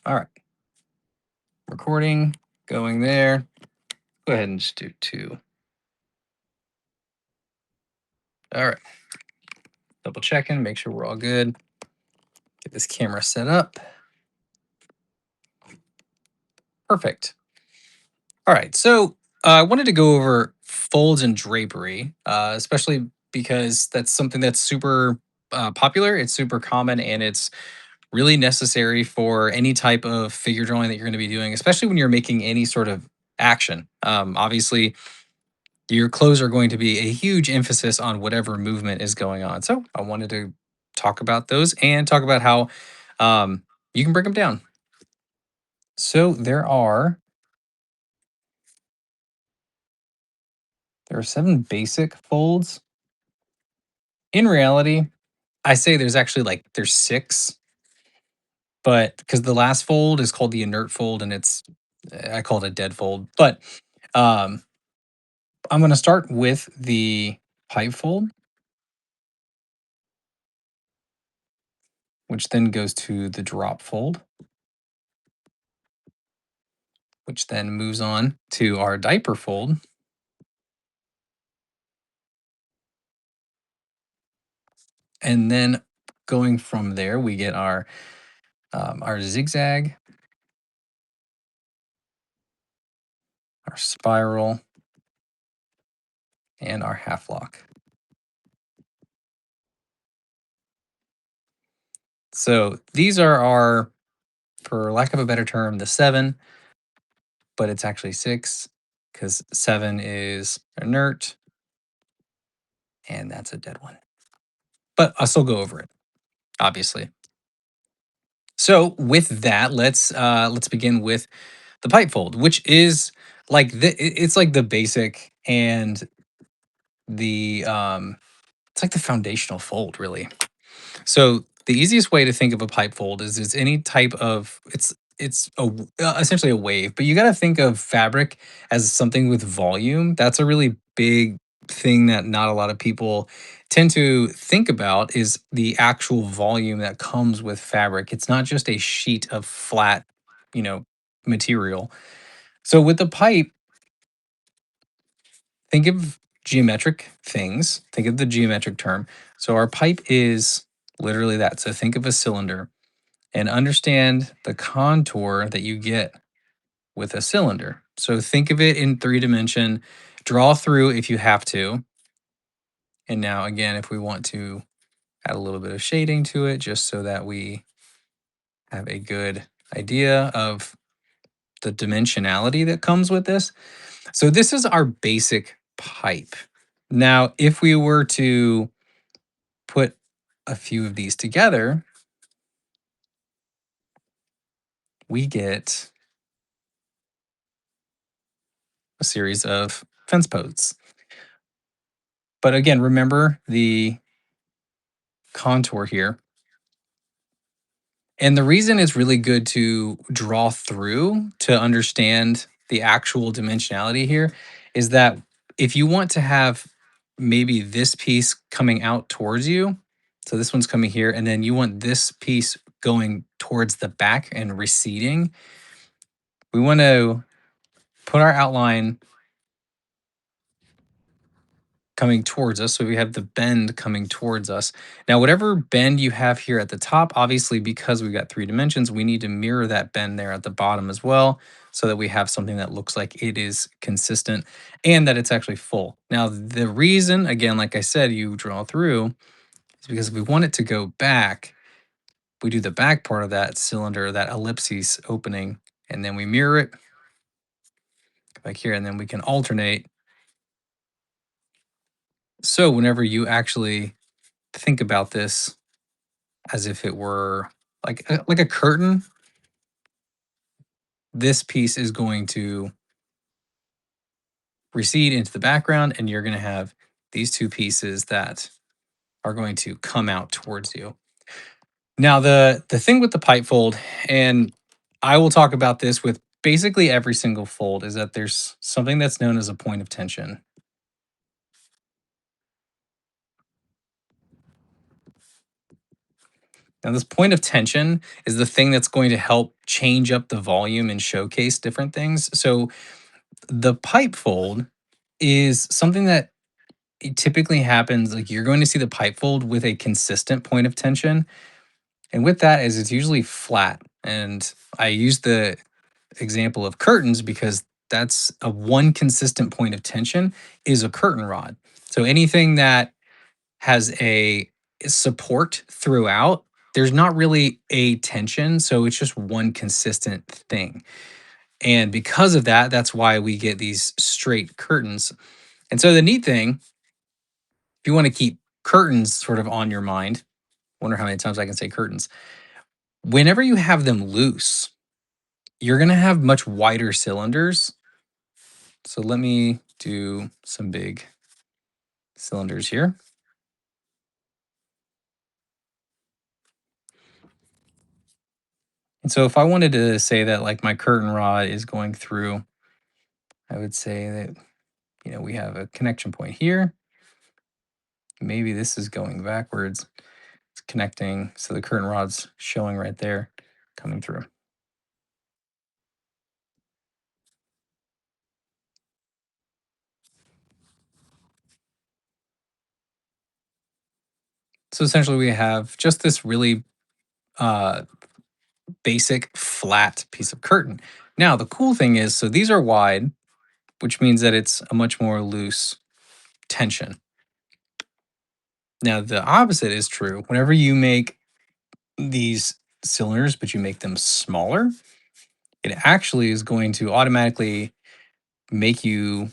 All right, recording, going there. Go ahead and just do 2. All right, double checking, make sure we're all good. Get this camera set up. Perfect. All right, so I wanted to go over folds and drapery, especially because that's something that's super popular. It's super common and it's really necessary for any type of figure drawing that you're going to be doing, especially when you're making any sort of action. Obviously, your clothes are going to be a huge emphasis on whatever movement is going on. So I wanted to talk about those and talk about how you can break them down. So there are 7 basic folds. In reality, I say there's actually there's 6, but because the last fold is called the inert fold and I call it a dead fold. But um, I'm going to start with the pipe fold, which then goes to the drop fold, which then moves on to our diaper fold. And then going from there, we get our zigzag, our spiral, and our half lock. So these are our, for lack of a better term, the 7, but it's actually 6 because 7 is inert and that's a dead one. But I'll still go over it, obviously. So with that, let's begin with the pipe fold, which is it's like the basic and the it's like the foundational fold, really. So the easiest way to think of a pipe fold is it's any type of essentially a wave, but you got to think of fabric as something with volume. That's a really big thing that not a lot of people tend to think about is the actual volume that comes with fabric. It's not just a sheet of flat, you know, material. So with the pipe, think of geometric things. Think of the geometric term. So our pipe is literally that. So think of a cylinder and understand the contour that you get with a cylinder. So think of it in 3 dimension, draw through if you have to. And now again, if we want to add a little bit of shading to it, just so that we have a good idea of the dimensionality that comes with this. So this is our basic pipe. Now, if we were to put a few of these together, we get a series of fence posts. But again, remember the contour here. And the reason it's really good to draw through to understand the actual dimensionality here is that if you want to have maybe this piece coming out towards you, so this one's coming here, and then you want this piece going towards the back and receding, we want to put our outline coming towards us. So we have the bend coming towards us. Now, whatever bend you have here at the top, obviously, because we've got 3 dimensions, we need to mirror that bend there at the bottom as well, so that we have something that looks like it is consistent and that it's actually full. Now, the reason, again, like I said, you draw through is because if we want it to go back, we do the back part of that cylinder, that ellipses opening, and then we mirror it like here, and then we can alternate. So whenever you actually think about this as if it were like a curtain, this piece is going to recede into the background, and you're going to have these 2 pieces that are going to come out towards you. Now, the thing with the pipe fold, and I will talk about this with basically every single fold, is that there's something that's known as a point of tension. Now, this point of tension is the thing that's going to help change up the volume and showcase different things. So, the pipe fold is something that it typically happens like you're going to see the pipe fold with a consistent point of tension. And with that is it's usually flat. And I use the example of curtains because that's a one consistent point of tension is a curtain rod. So anything that has a support throughout, there's not really a tension, so it's just one consistent thing. And because of that, that's why we get these straight curtains. And so the neat thing, if you want to keep curtains sort of on your mind, wonder how many times I can say curtains. Whenever you have them loose, you're going to have much wider cylinders. So let me do some big cylinders here. And so if I wanted to say that like my curtain rod is going through, I would say that, we have a connection point here. Maybe this is going backwards. It's connecting. So the curtain rod's showing right there coming through. So essentially we have just this really uh, basic flat piece of curtain. Now the cool thing is, so these are wide, which means that it's a much more loose tension. Now the opposite is true. Whenever you make these cylinders, but you make them smaller, it actually is going to automatically make you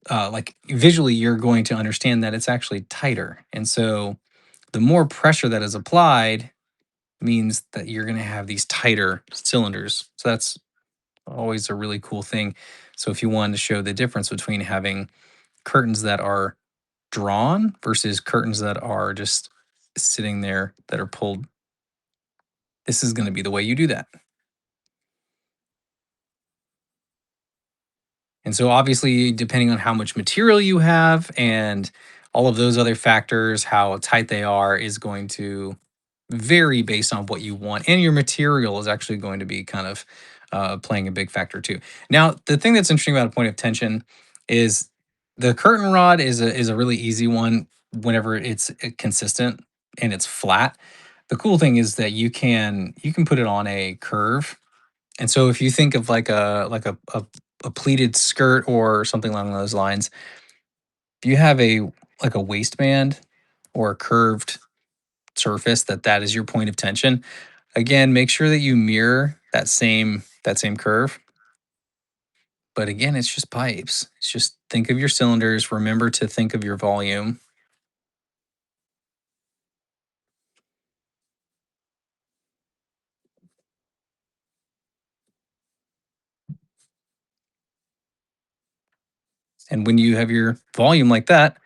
like visually, you're going to understand that it's actually tighter. And so the more pressure that is applied means that you're going to have these tighter cylinders. So that's always a really cool thing. So if you wanted to show the difference between having curtains that are drawn versus curtains that are just sitting there that are pulled, this is going to be the way you do that. And so obviously, depending on how much material you have and all of those other factors, how tight they are is going to vary based on what you want. And your material is actually going to be kind of playing a big factor too. Now, the thing that's interesting about a point of tension is the curtain rod is a really easy one whenever it's consistent and it's flat. The cool thing is that you can put it on a curve, and so if you think of like a pleated skirt or something along those lines, if you have a like a waistband or a curved surface that is your point of tension, again, make sure that you mirror that same curve. But again, it's just pipes. It's just think of your cylinders, remember to think of your volume. And when you have your volume like that,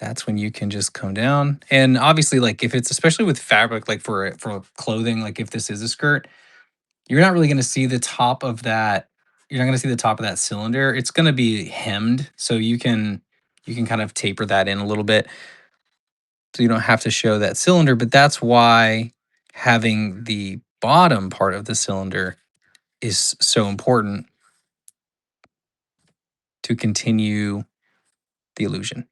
that's when you can just come down. And obviously, like if it's especially with fabric, like for clothing, like if this is a skirt, you're not really gonna see the top of that. You're not gonna see the top of that cylinder. It's gonna be hemmed, so you can kind of taper that in a little bit, so you don't have to show that cylinder. But that's why having the bottom part of the cylinder is so important to continue the illusion.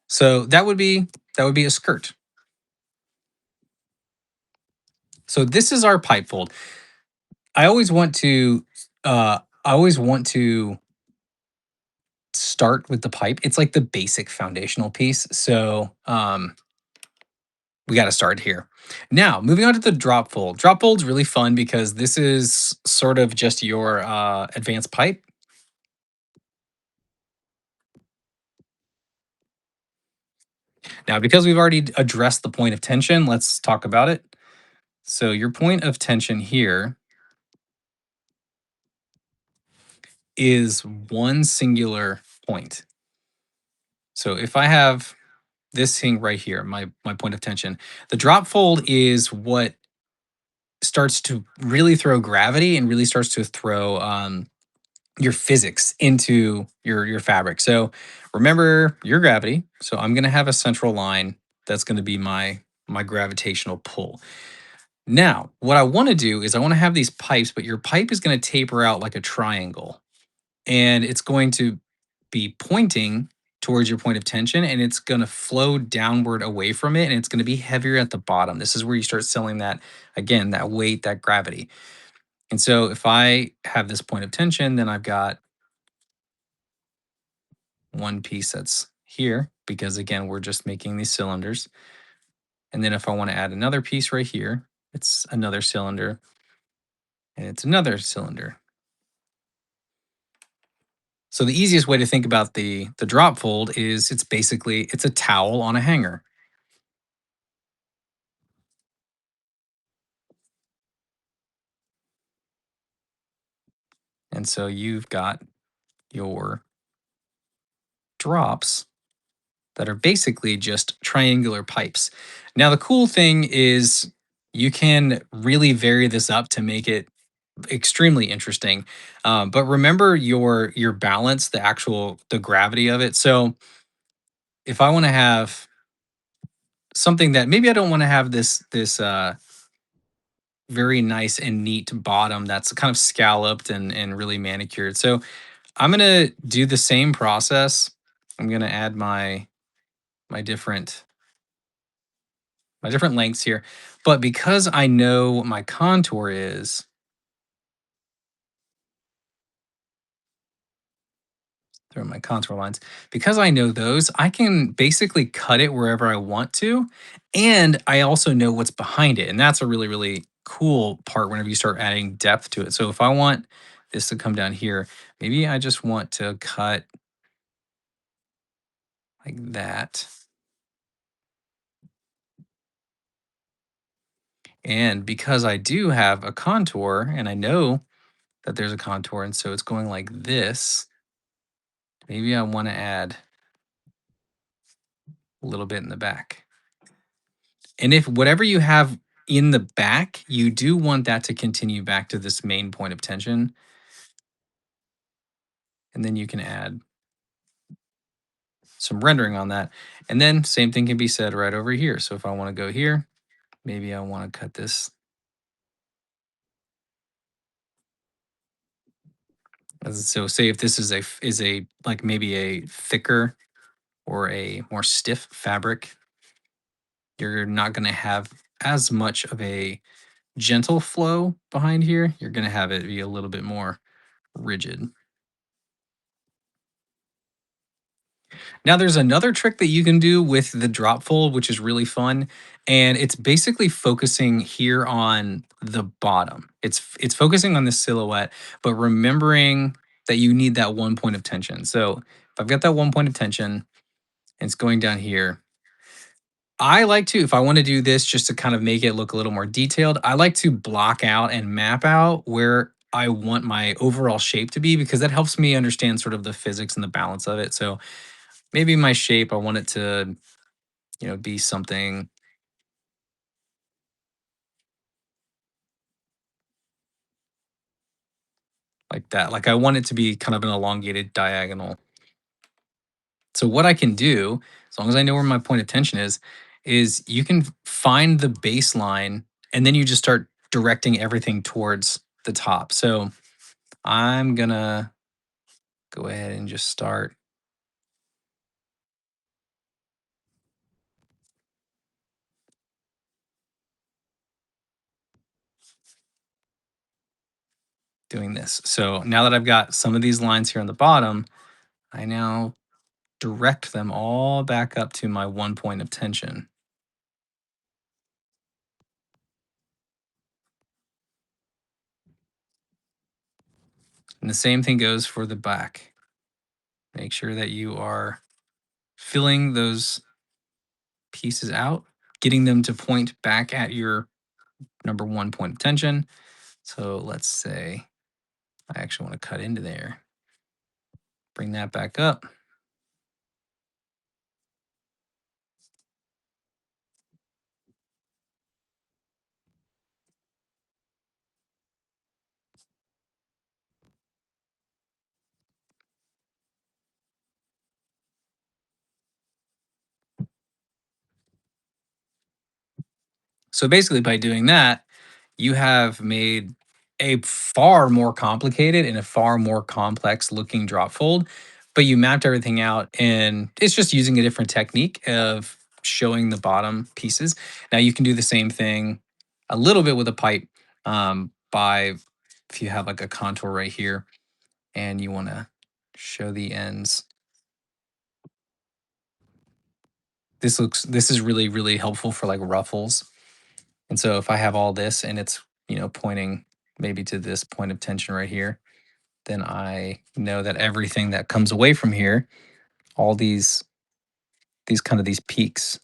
So that would be a skirt. So this is our pipe fold. I always want to I always want to start with the pipe. It's like the basic foundational piece. So we got to start here. Now, moving on to the drop fold. Drop fold's really fun because this is sort of just your advanced pipe. Now, because we've already addressed the point of tension, let's talk about it. So your point of tension here is one singular point. So if I have this thing right here, my point of tension. The drop fold is what starts to really throw gravity and really starts to throw your physics into your fabric. So remember your gravity. So I'm going to have a central line that's going to be my gravitational pull. Now, what I want to do is I want to have these pipes, but your pipe is going to taper out like a triangle, and it's going to be pointing towards your point of tension, and it's going to flow downward away from it, and it's going to be heavier at the bottom. This is where you start selling that, again, that weight, that gravity. And so if I have this point of tension, then I've got one piece that's here because, again, we're just making these cylinders. And then if I want to add another piece right here, it's another cylinder and it's another cylinder. So the easiest way to think about the drop fold is it's a towel on a hanger. And so you've got your drops that are basically just triangular pipes. Now the cool thing is you can really vary this up to make it extremely interesting. But remember your balance, the gravity of it. So if I want to have something that maybe I don't want to have this very nice and neat bottom that's kind of scalloped and really manicured. So I'm gonna do the same process. I'm gonna add my different my different lengths here. But because I know what my contour is, through my contour lines, because I know those, I can basically cut it wherever I want to. And I also know what's behind it. And that's a really, really cool part whenever you start adding depth to it. So if I want this to come down here, maybe I just want to cut like that. And because I do have a contour and I know that there's a contour, and so it's going like this, maybe I want to add a little bit in the back. And if whatever you have in the back, you do want that to continue back to this main point of tension. And then you can add some rendering on that. And then same thing can be said right over here. So if I want to go here, maybe I want to cut this. So say if this is a like maybe a thicker or a more stiff fabric, you're not going to have as much of a gentle flow behind here. You're going to have it be a little bit more rigid. Now, there's another trick that you can do with the drop fold, which is really fun, and it's basically focusing here on the bottom. It's focusing on the silhouette, but remembering that you need that one point of tension. So if I've got that one point of tension and it's going down here, I like to, if I want to do this just to kind of make it look a little more detailed, I like to block out and map out where I want my overall shape to be because that helps me understand sort of the physics and the balance of it. So maybe my shape, I want it to, be something like that. Like I want it to be kind of an elongated diagonal. So what I can do, as long as I know where my point of tension is you can find the baseline and then you just start directing everything towards the top. So I'm gonna go ahead and just start doing this. So now that I've got some of these lines here on the bottom, I now direct them all back up to my one point of tension. And the same thing goes for the back. Make sure that you are filling those pieces out, getting them to point back at your number one point of tension. So let's say I actually want to cut into there, bring that back up. So basically, by doing that, you have made a far more complicated and a far more complex looking drop fold, but you mapped everything out and it's just using a different technique of showing the bottom pieces. Now you can do the same thing a little bit with a pipe by if you have like a contour right here and you want to show the ends. This is really, really helpful for like ruffles. And so if I have all this and it's, pointing maybe to this point of tension right here, then I know that everything that comes away from here, all these kind of these peaks,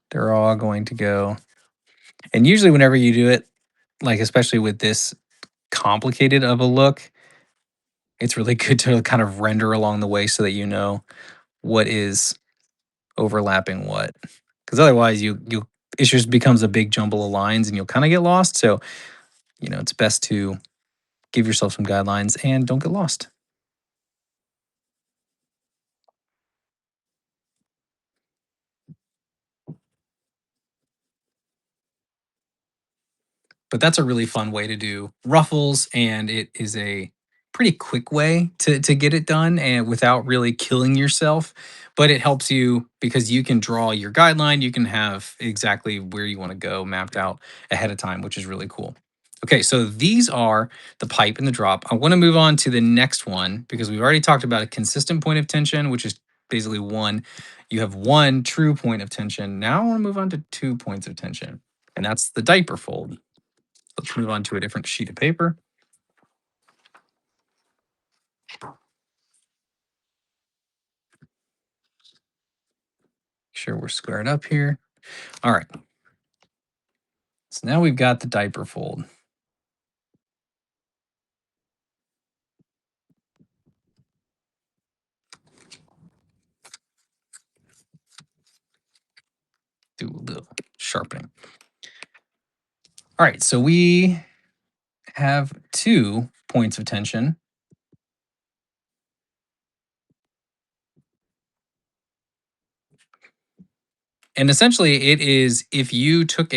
they're all going to go. And usually whenever you do it, like especially with this complicated of a look, it's really good to kind of render along the way so that you know what is overlapping what. Because otherwise you it just becomes a big jumble of lines and you'll kind of get lost. So, it's best to give yourself some guidelines and don't get lost. But that's a really fun way to do ruffles, and it is a pretty quick way to get it done and without really killing yourself. But it helps you because you can draw your guideline, you can have exactly where you want to go mapped out ahead of time, which is really cool. Okay, so these are the pipe and the drop. I want to move on to the next one because we've already talked about a consistent point of tension, which is basically one. You have one true point of tension. Now I want to move on to 2 points of tension, and that's the diaper fold. Let's move on to a different sheet of paper. Make sure we're squared up here. All right. So now we've got the diaper fold. Do a little sharpening. All right. So we have 2 points of tension. And essentially, it is if you took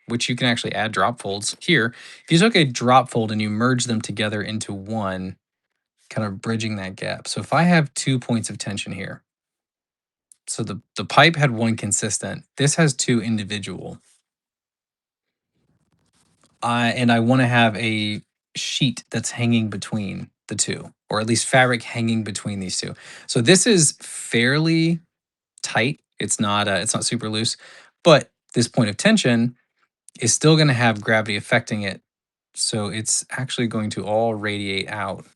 which you can actually add drop folds here, if you took a drop fold and you merge them together into one, kind of bridging that gap. So if I have 2 points of tension here, so the pipe had one consistent, this has two individual. And I want to have a sheet that's hanging between the two, or at least fabric hanging between these two. So this is fairly tight. It's not super loose, but this point of tension is still going to have gravity affecting it. So it's actually going to all radiate out.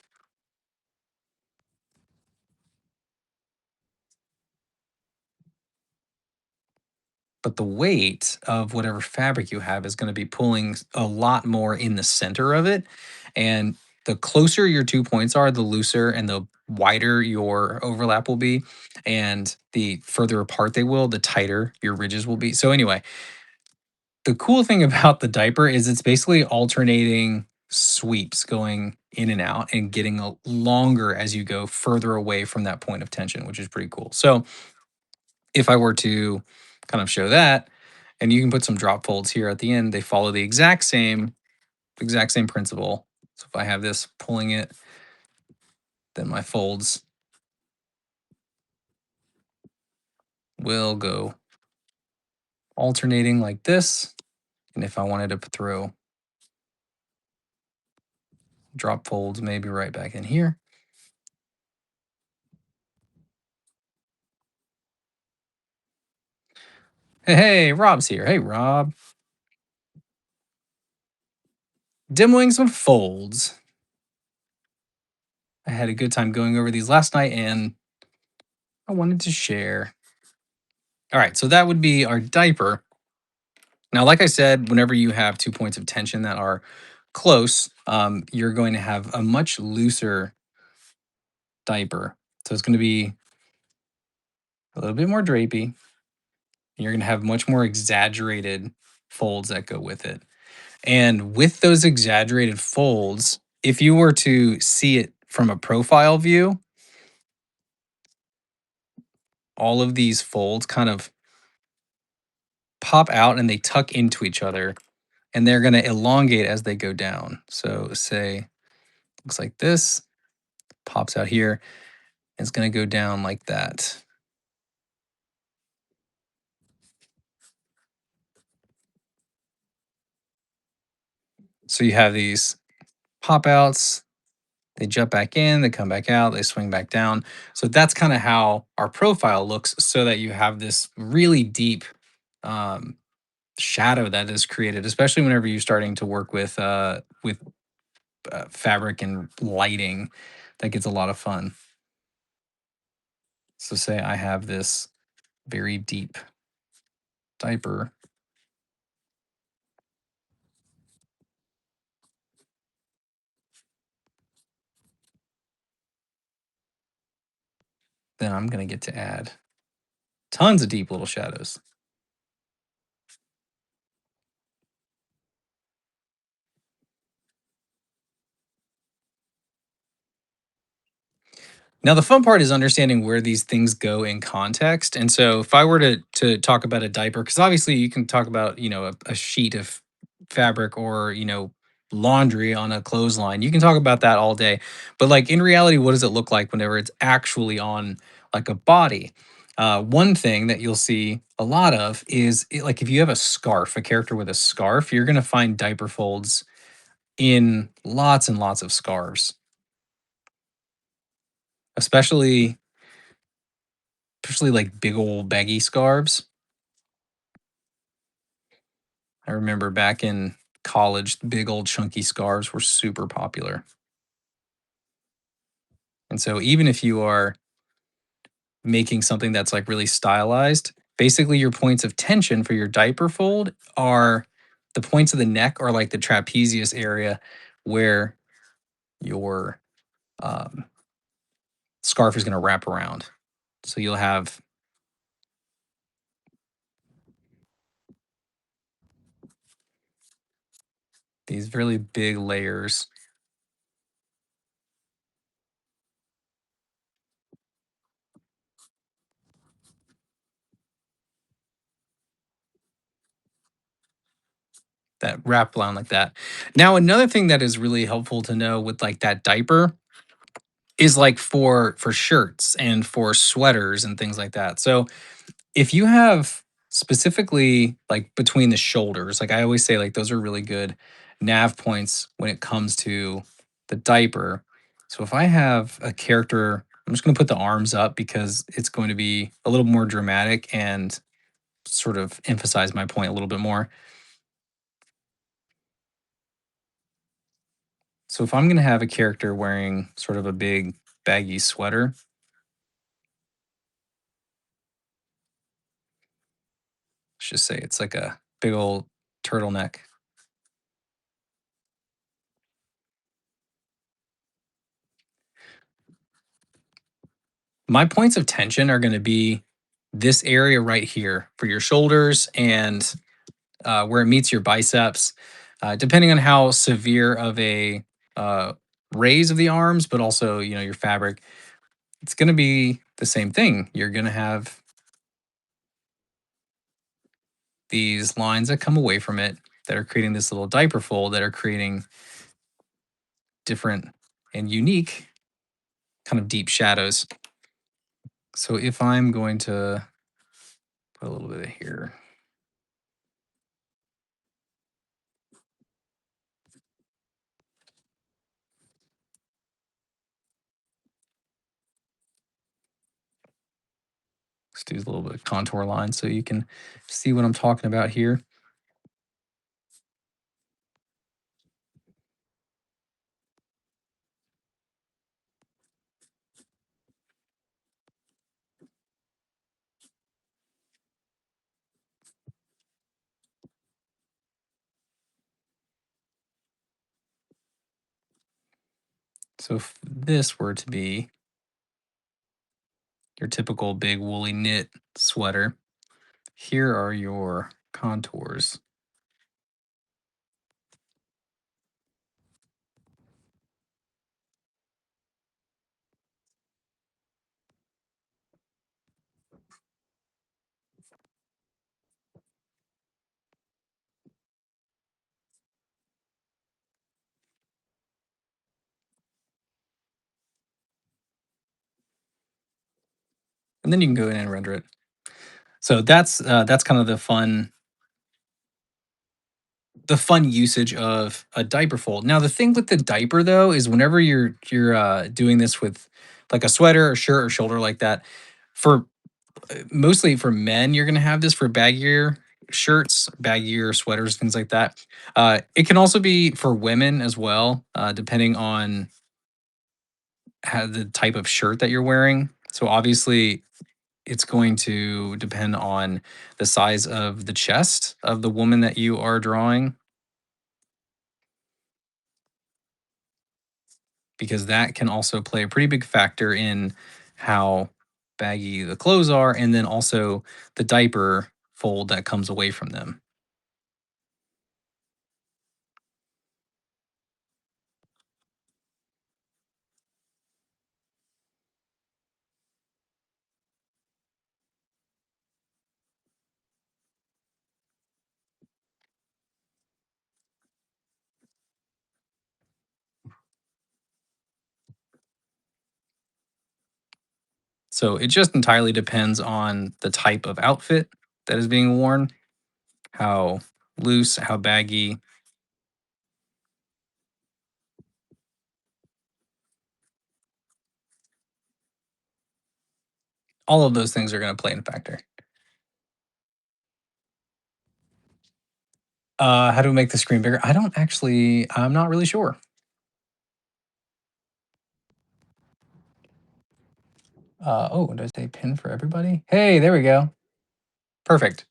But the weight of whatever fabric you have is going to be pulling a lot more in the center of it. And the closer your 2 points are, the looser and the wider your overlap will be. And the further apart they will, the tighter your ridges will be. So, anyway, the cool thing about the diaper is it's basically alternating sweeps going in and out and getting longer as you go further away from that point of tension, which is pretty cool. So, if I were to kind of show that, and you can put some drop folds here at the end, they follow the exact same principle. So if I have this pulling it, then my folds will go alternating like this. And if I wanted to throw drop folds maybe right back in here. Hey, Rob's here. Hey, Rob. Demoing some folds. I had a good time going over these last night and I wanted to share. All right, so that would be our diaper. Now, like I said, whenever you have 2 points of tension that are close, you're going to have a much looser diaper. So it's going to be a little bit more drapey. You're going to have much more exaggerated folds that go with it. And with those exaggerated folds, if you were to see it from a profile view, all of these folds kind of pop out and they tuck into each other, and they're going to elongate as they go down. So say looks like this, pops out here, and it's going to go down like that. So you have these pop outs, they jump back in, they come back out, they swing back down. So that's kind of how our profile looks, so that you have this really deep um, shadow that is created, especially whenever you're starting to work with fabric and lighting. That gets a lot of fun. So say I have this very deep diaper. Then I'm going to get to add tons of deep little shadows. Now the fun part is understanding where these things go in context. And so if I were to talk about a diaper, because obviously you can talk about, a sheet of fabric or, laundry on a clothesline. You can talk about that all day. But like in reality, what does it look like whenever it's actually on like a body? One thing that you'll see a lot of is like if you have a scarf, a character with a scarf, you're going to find diaper folds in lots and lots of scarves, especially like big old baggy scarves. I remember back in college, big old chunky scarves were super popular. And so even if you are making something that's like really stylized, basically your points of tension for your diaper fold are the points of the neck, or like the trapezius area where your um, scarf is going to wrap around. So you'll have these really big layers that wrap around like that. Now, another thing that is really helpful to know with like that diaper is like for shirts and for sweaters and things like that. So if you have specifically like between the shoulders, like I always say, like those are really good nav points when it comes to the diaper. So if I have a character, I'm just going to put the arms up because it's going to be a little more dramatic and sort of emphasize my point a little bit more. So if I'm going to have a character wearing sort of a big baggy sweater, let's just say it's like a big old turtleneck. My points of tension are going to be this area right here for your shoulders and where it meets your biceps, depending on how severe of a uh, raise of the arms, but also your fabric. It's going to be the same thing. You're going to have these lines that come away from it that are creating this little diaper fold that are creating different and unique kind of deep shadows. So if I'm going to put a little bit of here. Let's do a little bit of contour line so you can see what I'm talking about here. So if this were to be your typical big woolly knit sweater, here are your contours. And then you can go in and render it. So that's kind of the fun usage of a diaper fold. Now the thing with the diaper though is whenever you're doing this with like a sweater or shirt or shoulder like that, for mostly for men, you're gonna have this for baggier shirts, baggier sweaters, things like that. It can also be for women as well, depending on how the type of shirt that you're wearing. So obviously, it's going to depend on the size of the chest of the woman that you are drawing, because that can also play a pretty big factor in how baggy the clothes are, and then also the diaper fold that comes away from them. So it just entirely depends on the type of outfit that is being worn, how loose, how baggy, all of those things are going to play in factor. How do we make the screen bigger? I'm not really sure. Oh, does they pin for everybody? Hey, there we go. Perfect.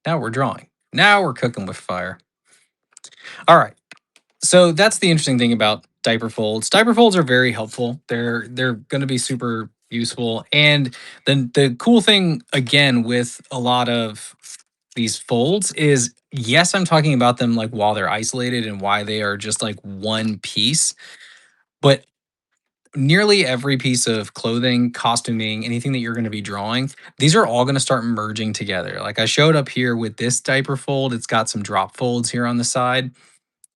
Now we're drawing. Now we're cooking with fire. All right. So that's the interesting thing about diaper folds. Diaper folds are very helpful. They're going to be super useful. And then the cool thing again with a lot of these folds is yes, I'm talking about them like while they're isolated and why they are just like one piece, but nearly every piece of clothing, costuming, anything that you're going to be drawing, these are all going to start merging together. Like I showed up here with this diaper fold, it's got some drop folds here on the side.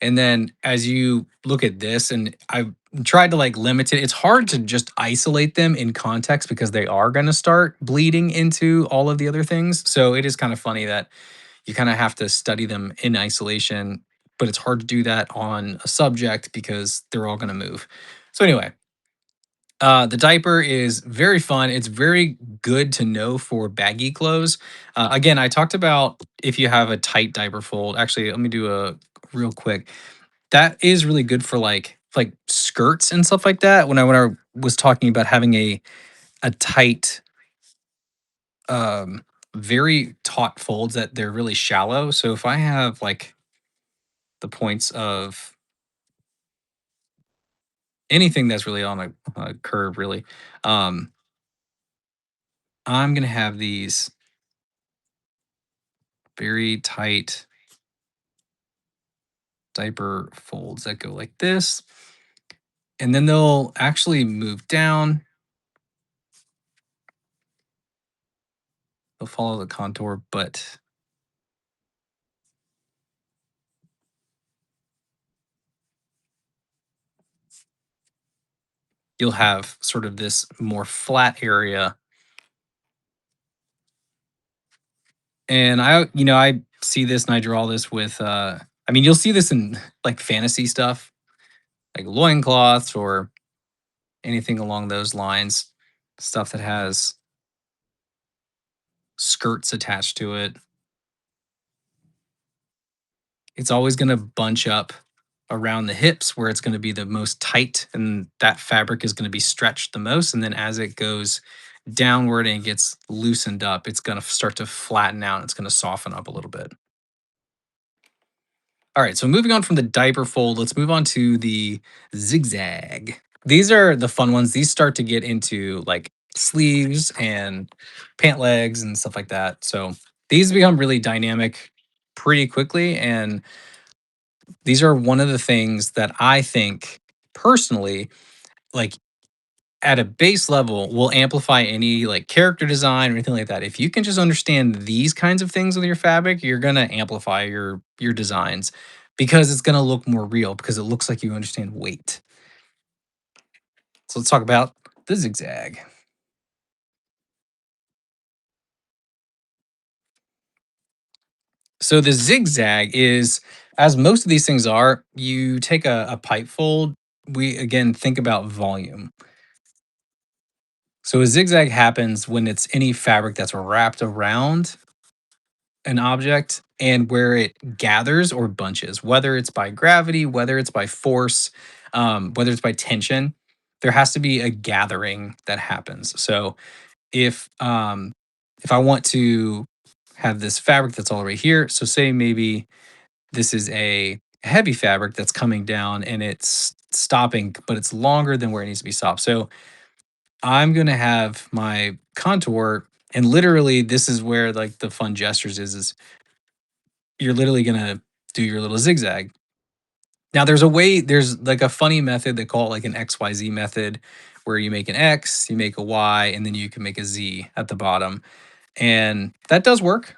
And then as you look at this, and I've tried to like limit it, it's hard to just isolate them in context because they are going to start bleeding into all of the other things. So it is kind of funny that you kind of have to study them in isolation, but it's hard to do that on a subject because they're all going to move. So anyway, the diaper is very fun. It's very good to know for baggy clothes. Again, I talked about if you have a tight diaper fold. Actually, let me do a real quick. That is really good for like skirts and stuff like that. When I was talking about having a tight, um, very taut folds that they're really shallow. So if I have like the points of anything that's really on a curve, really, um, I'm gonna have these very tight diaper folds that go like this, and then they'll actually move down. They'll follow the contour, but you'll have sort of this more flat area. And I see this and I draw this with, I mean, you'll see this in like fantasy stuff, like loincloths or anything along those lines, stuff that has skirts attached to it. It's always going to bunch up around the hips where it's going to be the most tight, and that fabric is going to be stretched the most. And then as it goes downward and it gets loosened up, it's going to start to flatten out. It's going to soften up a little bit. All right, so moving on from the diaper fold, let's move on to the zigzag. These are the fun ones. These start to get into like sleeves and pant legs and stuff like that. So these become really dynamic pretty quickly. And these are one of the things that I think personally, like at a base level will amplify any like character design or anything like that. If you can just understand these kinds of things with your fabric, you're gonna amplify your designs because it's gonna look more real because it looks like you understand weight. So let's talk about the zigzag. So the zigzag is, as most of these things are, you take a pipe fold. We again think about volume. So a zigzag happens when it's any fabric that's wrapped around an object and where it gathers or bunches, whether it's by gravity, whether it's by force, whether it's by tension. There has to be a gathering that happens. So if if I want to have this fabric that's all right here, so say maybe this is a heavy fabric that's coming down and it's stopping, but it's longer than where it needs to be stopped. So I'm gonna have my contour, and literally this is where like the fun gestures is you're literally gonna do your little zigzag. Now there's a way, there's like a funny method, they call it like an XYZ method, where you make an X, you make a Y, and then you can make a Z at the bottom. And that does work.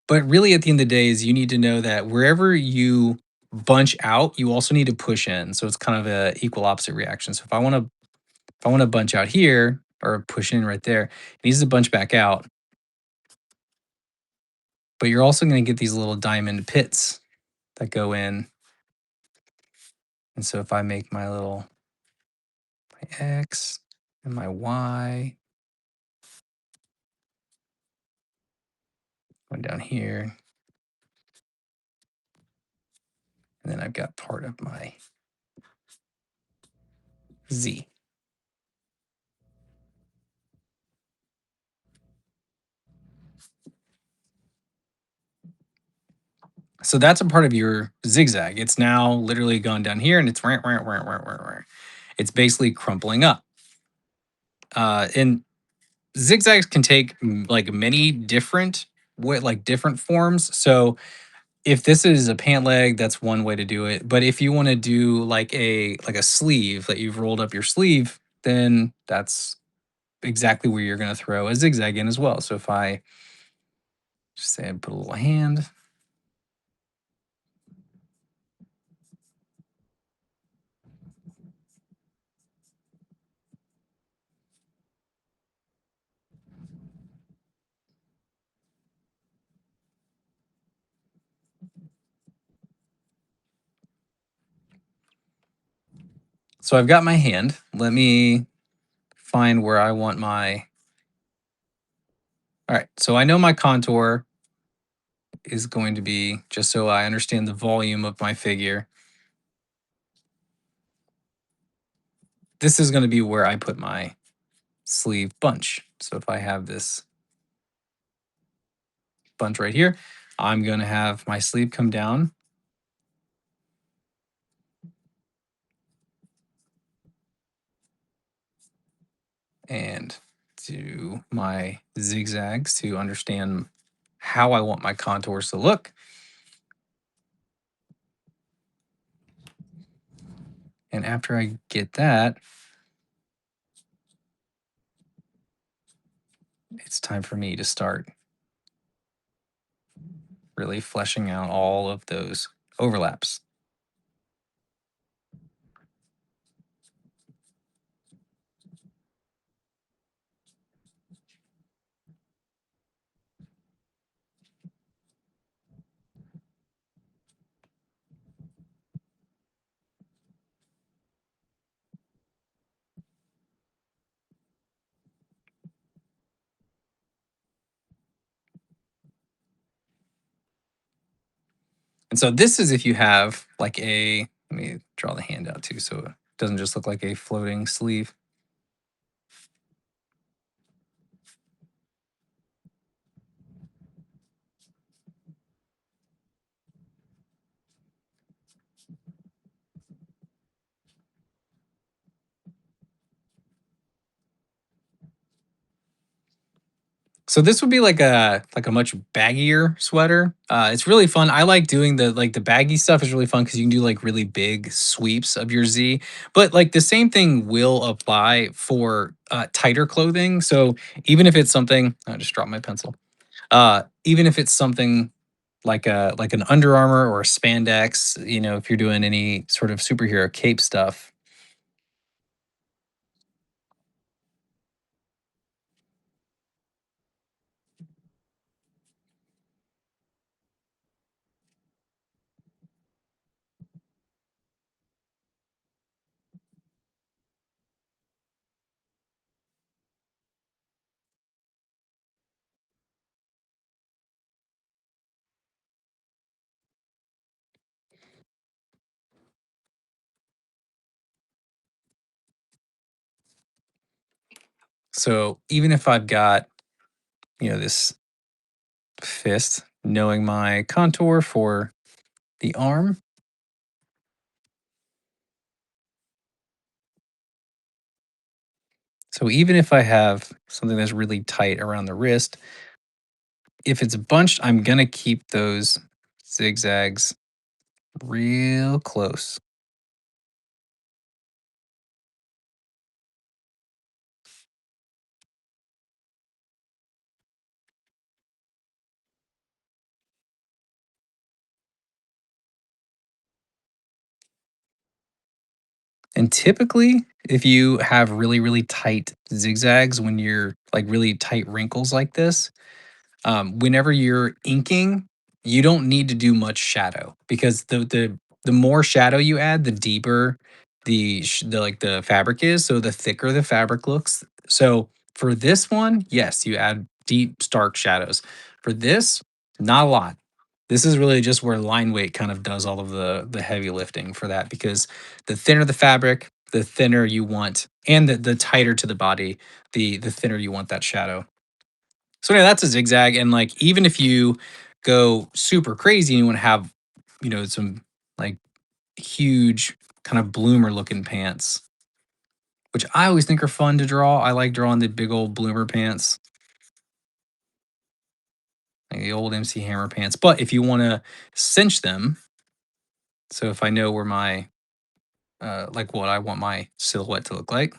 But really at the end of the day is you need to know that wherever you bunch out, you also need to push in. So it's kind of a equal opposite reaction. So if I want to bunch out here or push in right there, it needs to bunch back out. But you're also going to get these little diamond pits that go in. And so if I make my little my X and my Y going down here, and then I've got part of my Z. So that's a part of your zigzag. It's now literally gone down here and it's rant, rant, rant, rant, rant, rant. It's basically crumpling up. And zigzags can take like many different like different forms. So if this is a pant leg, that's one way to do it. But if you want to do like a sleeve that you've rolled up your sleeve, then that's exactly where you're going to throw a zigzag in as well. So if I just say I put a little hand, so I've got my hand. Let me find where I want my. All right, so I know my contour is going to be, just so I understand the volume of my figure, this is going to be where I put my sleeve bunch. So if I have this bunch right here, I'm going to have my sleeve come down and do my zigzags to understand how I want my contours to look. And after I get that, it's time for me to start really fleshing out all of those overlaps. And so this is if you have like a, let me draw the hand out too so it doesn't just look like a floating sleeve. So this would be like a much baggier sweater. It's really fun. I like doing the baggy stuff is really fun because you can do like really big sweeps of your Z. But like the same thing will apply for tighter clothing. So even if it's something, I just dropped my pencil. Even if it's something like an Under Armour or a spandex, if you're doing any sort of superhero cape stuff. So even if I've got, this fist, knowing my contour for the arm. So even if I have something that's really tight around the wrist, if it's bunched, I'm going to keep those zigzags real close. And typically, if you have really, really tight zigzags when you're like really tight wrinkles like this, whenever you're inking, you don't need to do much shadow because the more shadow you add, the deeper the fabric is. So the thicker the fabric looks. So for this one, yes, you add deep, stark shadows. For this, not a lot. This is really just where line weight kind of does all of the heavy lifting for that because the thinner the fabric, the thinner you want, and the tighter to the body, the thinner you want that shadow. So yeah, that's a zigzag. And like even if you go super crazy and you want to have, some like huge kind of bloomer looking pants, which I always think are fun to draw. I like drawing the big old bloomer pants, like the old MC Hammer pants. But if you want to cinch them, so if I know where my like what I want my silhouette to look like.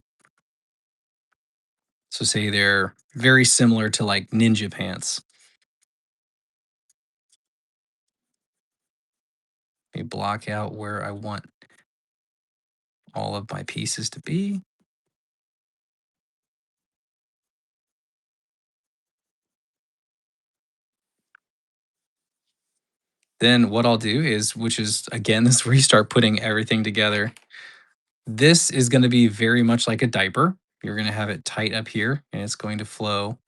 So say they're very similar to like ninja pants. Let me block out where I want all of my pieces to be. Then what I'll do is, which is again, this is where you start putting everything together. This is going to be very much like a diaper. You're going to have it tight up here and it's going to flow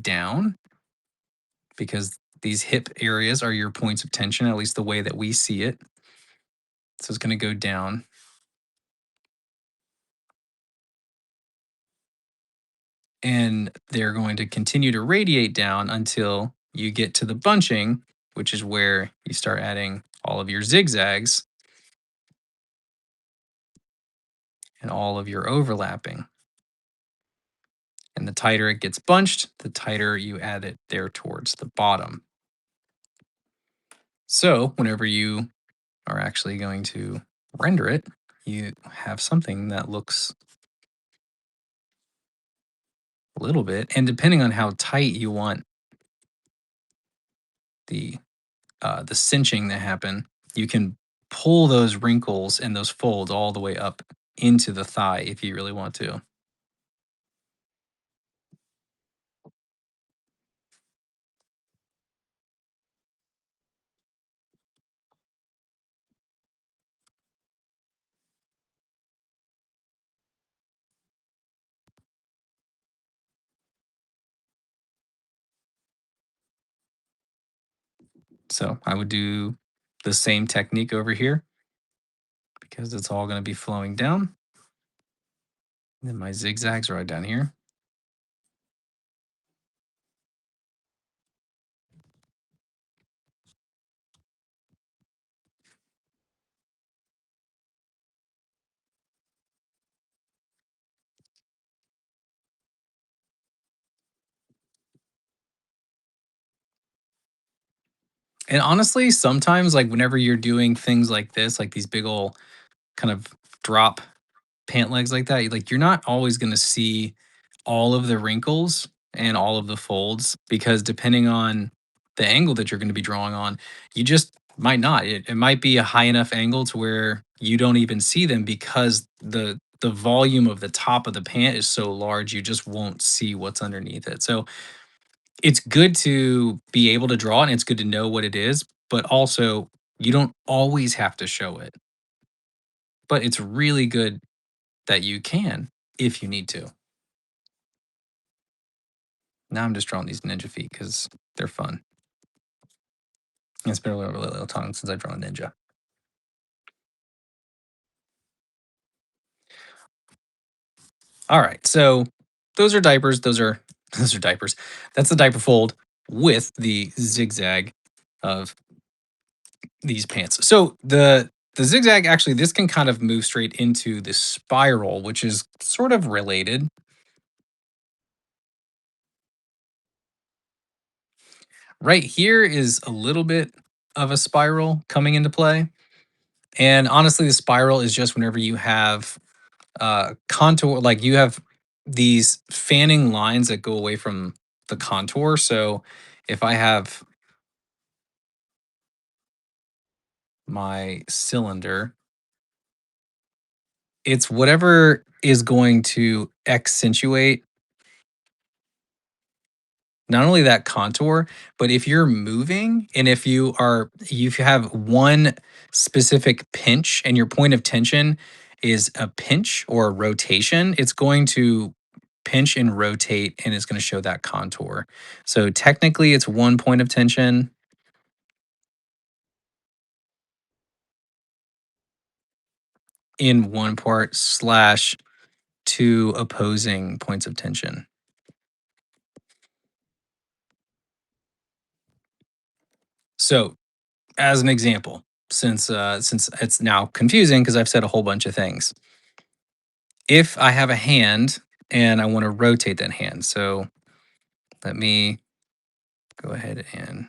down because these hip areas are your points of tension, at least the way that we see it. So it's going to go down and they're going to continue to radiate down until you get to the bunching, which is where you start adding all of your zigzags and all of your overlapping. And the tighter it gets bunched, the tighter you add it there towards the bottom. So whenever you are actually going to render it, you have something that looks a little bit, and depending on how tight you want the the cinching to happen, you can pull those wrinkles and those folds all the way up into the thigh if you really want to. So I would do the same technique over here because it's all going to be flowing down. And then my zigzags right down here. And honestly, sometimes like whenever you're doing things like this, like these big ol' kind of drop pant legs like that, like you're not always gonna see all of the wrinkles and all of the folds because depending on the angle that you're going to be drawing on, you just might not. It might be a high enough angle to where you don't even see them because the volume of the top of the pant is so large you just won't see what's underneath it. So it's good to be able to draw it and it's good to know what it is, but also you don't always have to show it. But it's really good that you can if you need to. Now I'm just drawing these ninja feet because they're fun. It's been a little time since I've drawn a ninja. All right, so those are diapers. Those are those are diapers. That's the diaper fold with the zigzag of these pants. So the zigzag actually this can kind of move straight into the spiral, which is sort of related. Right here is a little bit of a spiral coming into play. And honestly, the spiral is just whenever you have contour, like you have these fanning lines that go away from the contour. So if I have my cylinder, it's whatever is going to accentuate not only that contour, but if you're moving and if you have one specific pinch and your point of tension is a pinch or a rotation, it's going to pinch and rotate and it's going to show that contour. So technically it's one point of tension in one part slash two opposing points of tension. So as an example, since it's now confusing because I've said a whole bunch of things. If I have a hand and I want to rotate that hand, so let me go ahead and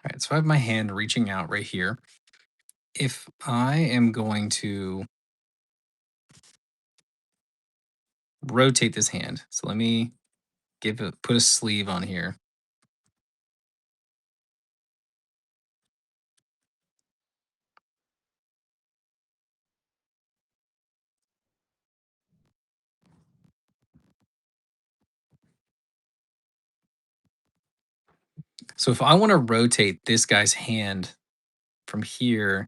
all right, so I have my hand reaching out right here. If I am going to rotate this hand, so let me put a sleeve on here. So if I want to rotate this guy's hand from here,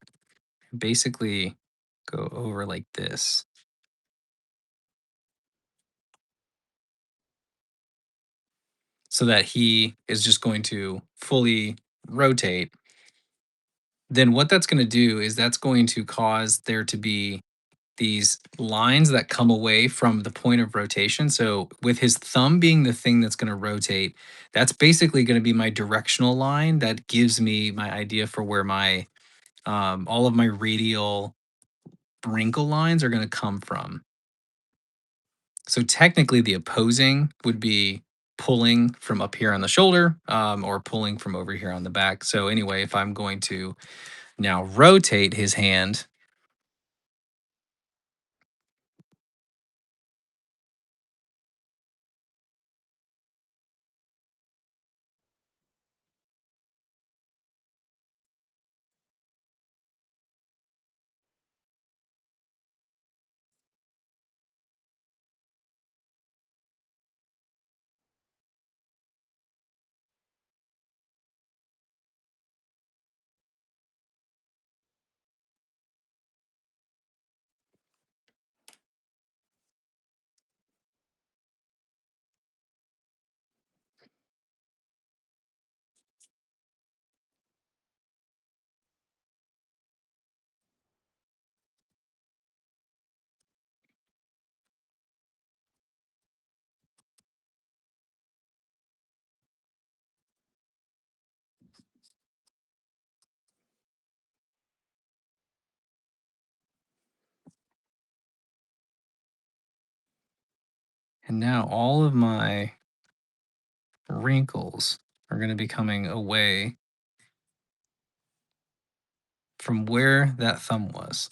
basically go over like this so that he is just going to fully rotate, then what that's going to do is that's going to cause there to be these lines that come away from the point of rotation. So with his thumb being the thing that's going to rotate, that's basically going to be my directional line that gives me my idea for where my all of my radial wrinkle lines are going to come from. So technically, the opposing would be pulling from up here on the shoulder or pulling from over here on the back. So anyway, if I'm going to now rotate his hand, And now all of my wrinkles are going to be coming away from where that thumb was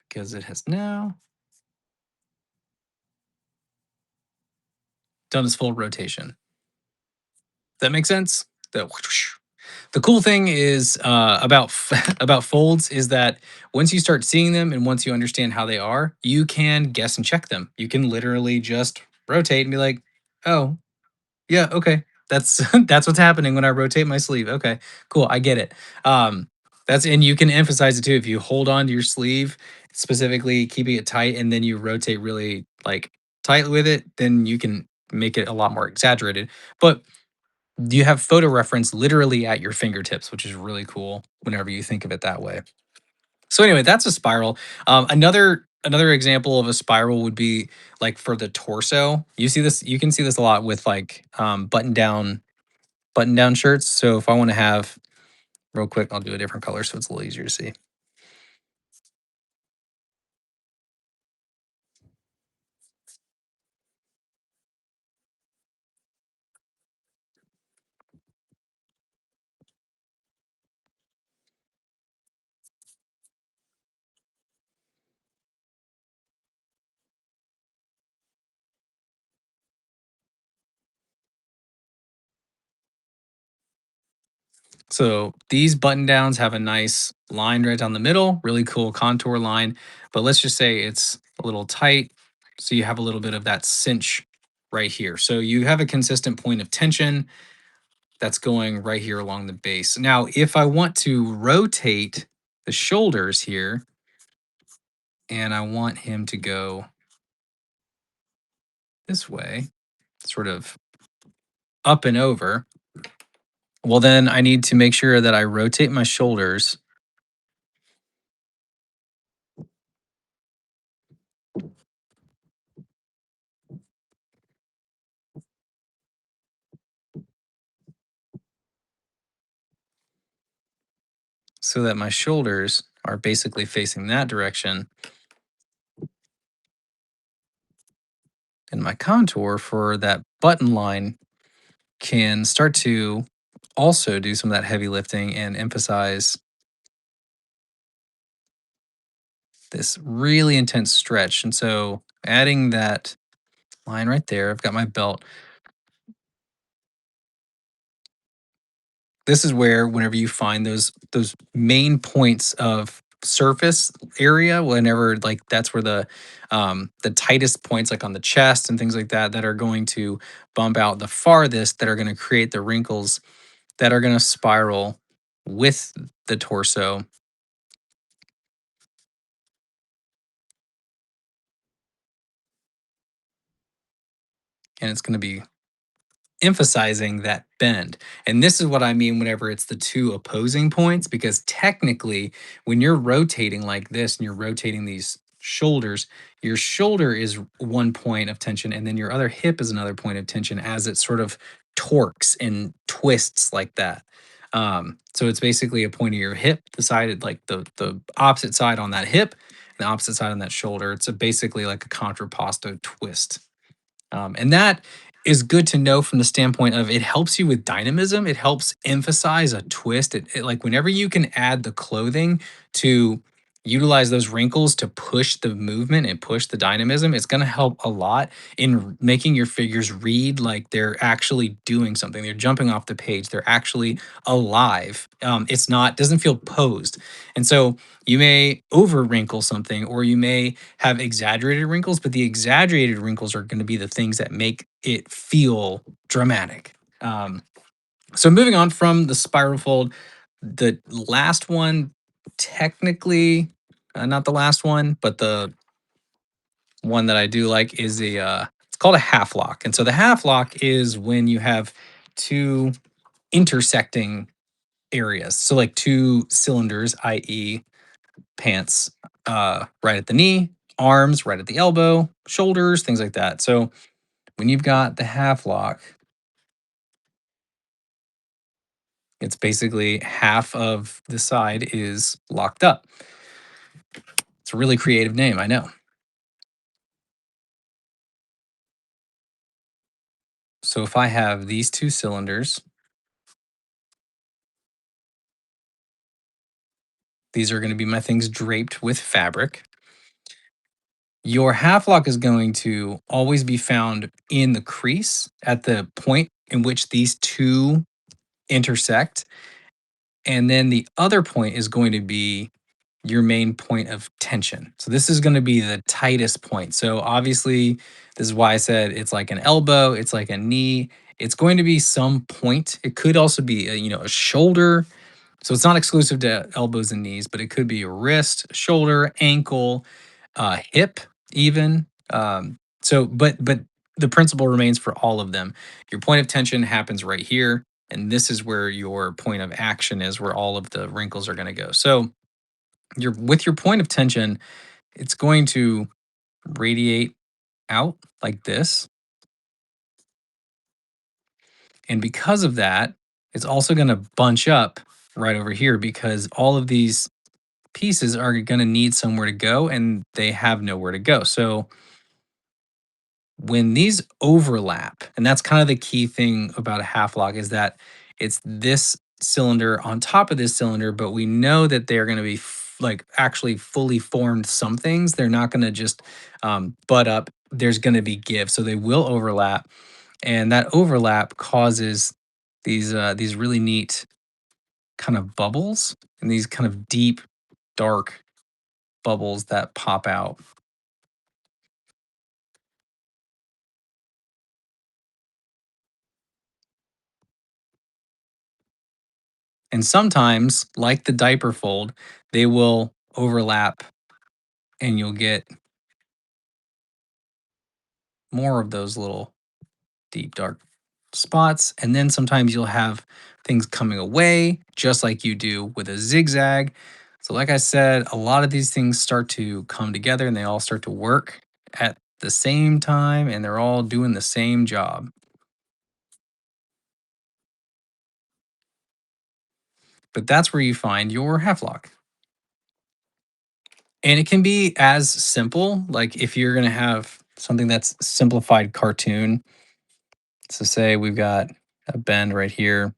because it has now done its full rotation. That makes sense? The cool thing is about about folds is that once you start seeing them and once you understand how they are, you can guess and check them. You can literally just rotate and be like, "Oh, yeah, okay. That's that's what's happening when I rotate my sleeve. Okay, cool. I get it." That's and you can emphasize it too if you hold on to your sleeve, specifically keeping it tight, and then you rotate really like tight with it, then you can make it a lot more exaggerated. But you have photo reference literally at your fingertips, which is really cool whenever you think of it that way. So anyway, that's a spiral. Another example of a spiral would be like for the torso. You see this, you can see this a lot with like button down shirts. So if I want to have real quick, I'll do a different color so it's a little easier to see. So these button downs have a nice line right down the middle, really cool contour line. But let's just say it's a little tight. So you have a little bit of that cinch right here. So you have a consistent point of tension that's going right here along the base. Now, if I want to rotate the shoulders here and I want him to go this way, sort of up and over, well, then I need to make sure that I rotate my shoulders so that my shoulders are basically facing that direction. And my contour for that button line can start to also do some of that heavy lifting and emphasize this really intense stretch. And so adding that line right there, I've got my belt. This is where whenever you find those main points of surface area, whenever like that's where the tightest points like on the chest and things like that that are going to bump out the farthest, that are going to create the wrinkles that are going to spiral with the torso. And it's going to be emphasizing that bend. And this is what I mean whenever it's the two opposing points, because technically, when you're rotating like this and you're rotating these shoulders, your shoulder is one point of tension, and then your other hip is another point of tension as it sort of torques and twists like that. So it's basically a point of your hip, the side, like the opposite side on that hip, and the opposite side on that shoulder. It's basically like a contrapposto twist. And that is good to know from the standpoint of it helps you with dynamism. It helps emphasize a twist. Like whenever you can add the clothing to utilize those wrinkles to push the movement and push the dynamism, it's going to help a lot in making your figures read like they're actually doing something. They're jumping off the page. They're actually alive. It's not doesn't feel posed. And so you may over wrinkle something or you may have exaggerated wrinkles, but the exaggerated wrinkles are going to be the things that make it feel dramatic. So moving on from the spiral fold, the last one, technically, not the last one, but the one that I do like is it's called a half lock. And so the half lock is when you have two intersecting areas. So like two cylinders, i.e., pants, right at the knee, arms right at the elbow, shoulders, things like that. So when you've got the half lock, it's basically half of the side is locked up. It's a really creative name, I know. So if I have these two cylinders, these are going to be my things draped with fabric. Your half lock is going to always be found in the crease at the point in which these two intersect. And then the other point is going to be your main point of tension. So this is going to be the tightest point. So obviously, this is why I said it's like an elbow, it's like a knee. It's going to be some point. It could also be a shoulder. So it's not exclusive to elbows and knees, but it could be a wrist, shoulder, ankle, hip, even. But the principle remains for all of them. Your point of tension happens right here, and this is where your point of action is, where all of the wrinkles are going to go. So your point of tension, it's going to radiate out like this, and because of that, it's also going to bunch up right over here because all of these pieces are going to need somewhere to go and they have nowhere to go. So when these overlap, and that's kind of the key thing about a half lock is that it's this cylinder on top of this cylinder, but we know that they're going to be like actually fully formed some things. They're not going to just butt up. There's going to be give. So they will overlap. And that overlap causes these really neat kind of bubbles and these kind of deep, dark bubbles that pop out. And sometimes, like the diaper fold, they will overlap and you'll get more of those little deep, dark spots. And then sometimes you'll have things coming away, just like you do with a zigzag. So, like I said, a lot of these things start to come together and they all start to work at the same time and they're all doing the same job. But that's where you find your half lock. And it can be as simple, like if you're going to have something that's simplified cartoon. So, say we've got a bend right here.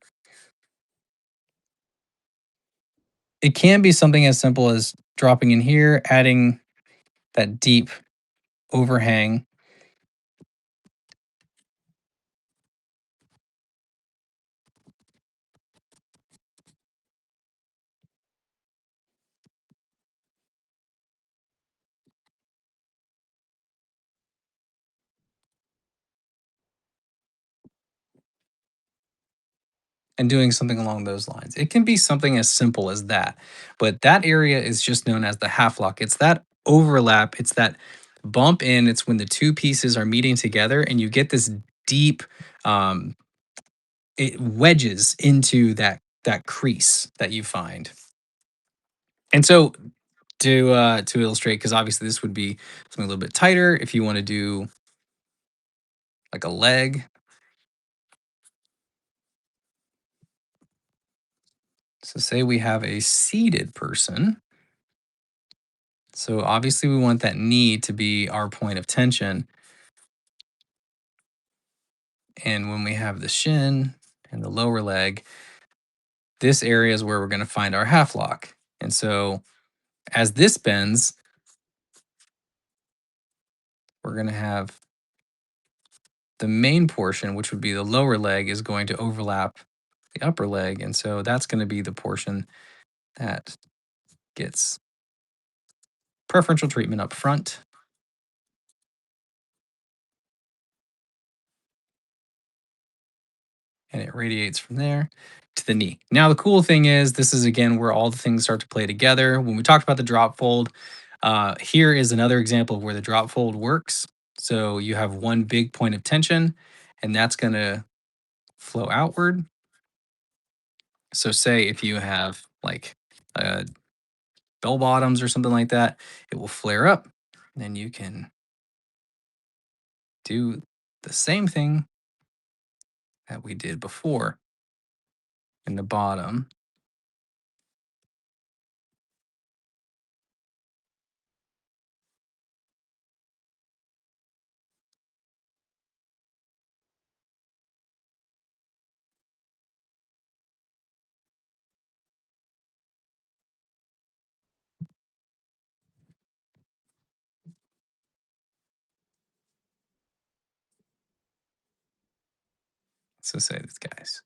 It can be something as simple as dropping in here, adding that deep overhang, and doing something along those lines. It can be something as simple as that. But that area is just known as the half lock. It's that overlap, it's that bump in, it's when the two pieces are meeting together and you get this deep um it wedges into that crease that you find. And so to illustrate, because obviously this would be something a little bit tighter if you want to do like a leg. So say we have a seated person. So obviously we want that knee to be our point of tension. And when we have the shin and the lower leg, this area is where we're going to find our half lock. And so as this bends, we're going to have the main portion, which would be the lower leg, is going to overlap the upper leg. And so that's going to be the portion that gets preferential treatment up front. And it radiates from there to the knee. Now, the cool thing is, this is again where all the things start to play together. When we talked about the drop fold, here is another example of where the drop fold works. So you have one big point of tension, and that's going to flow outward. So, say if you have like a bell bottoms or something like that, it will flare up. And then you can do the same thing that we did before in the bottom. So say this guy's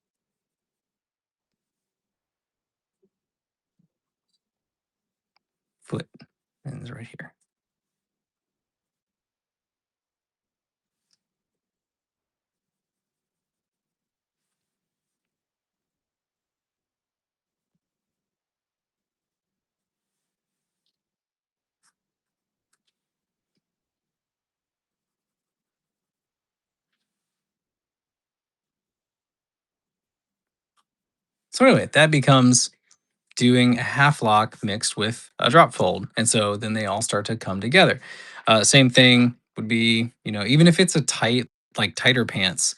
foot ends right here. So anyway, that becomes doing a half lock mixed with a drop fold. And so then they all start to come together. Same thing would be, even if it's a tight, like tighter pants,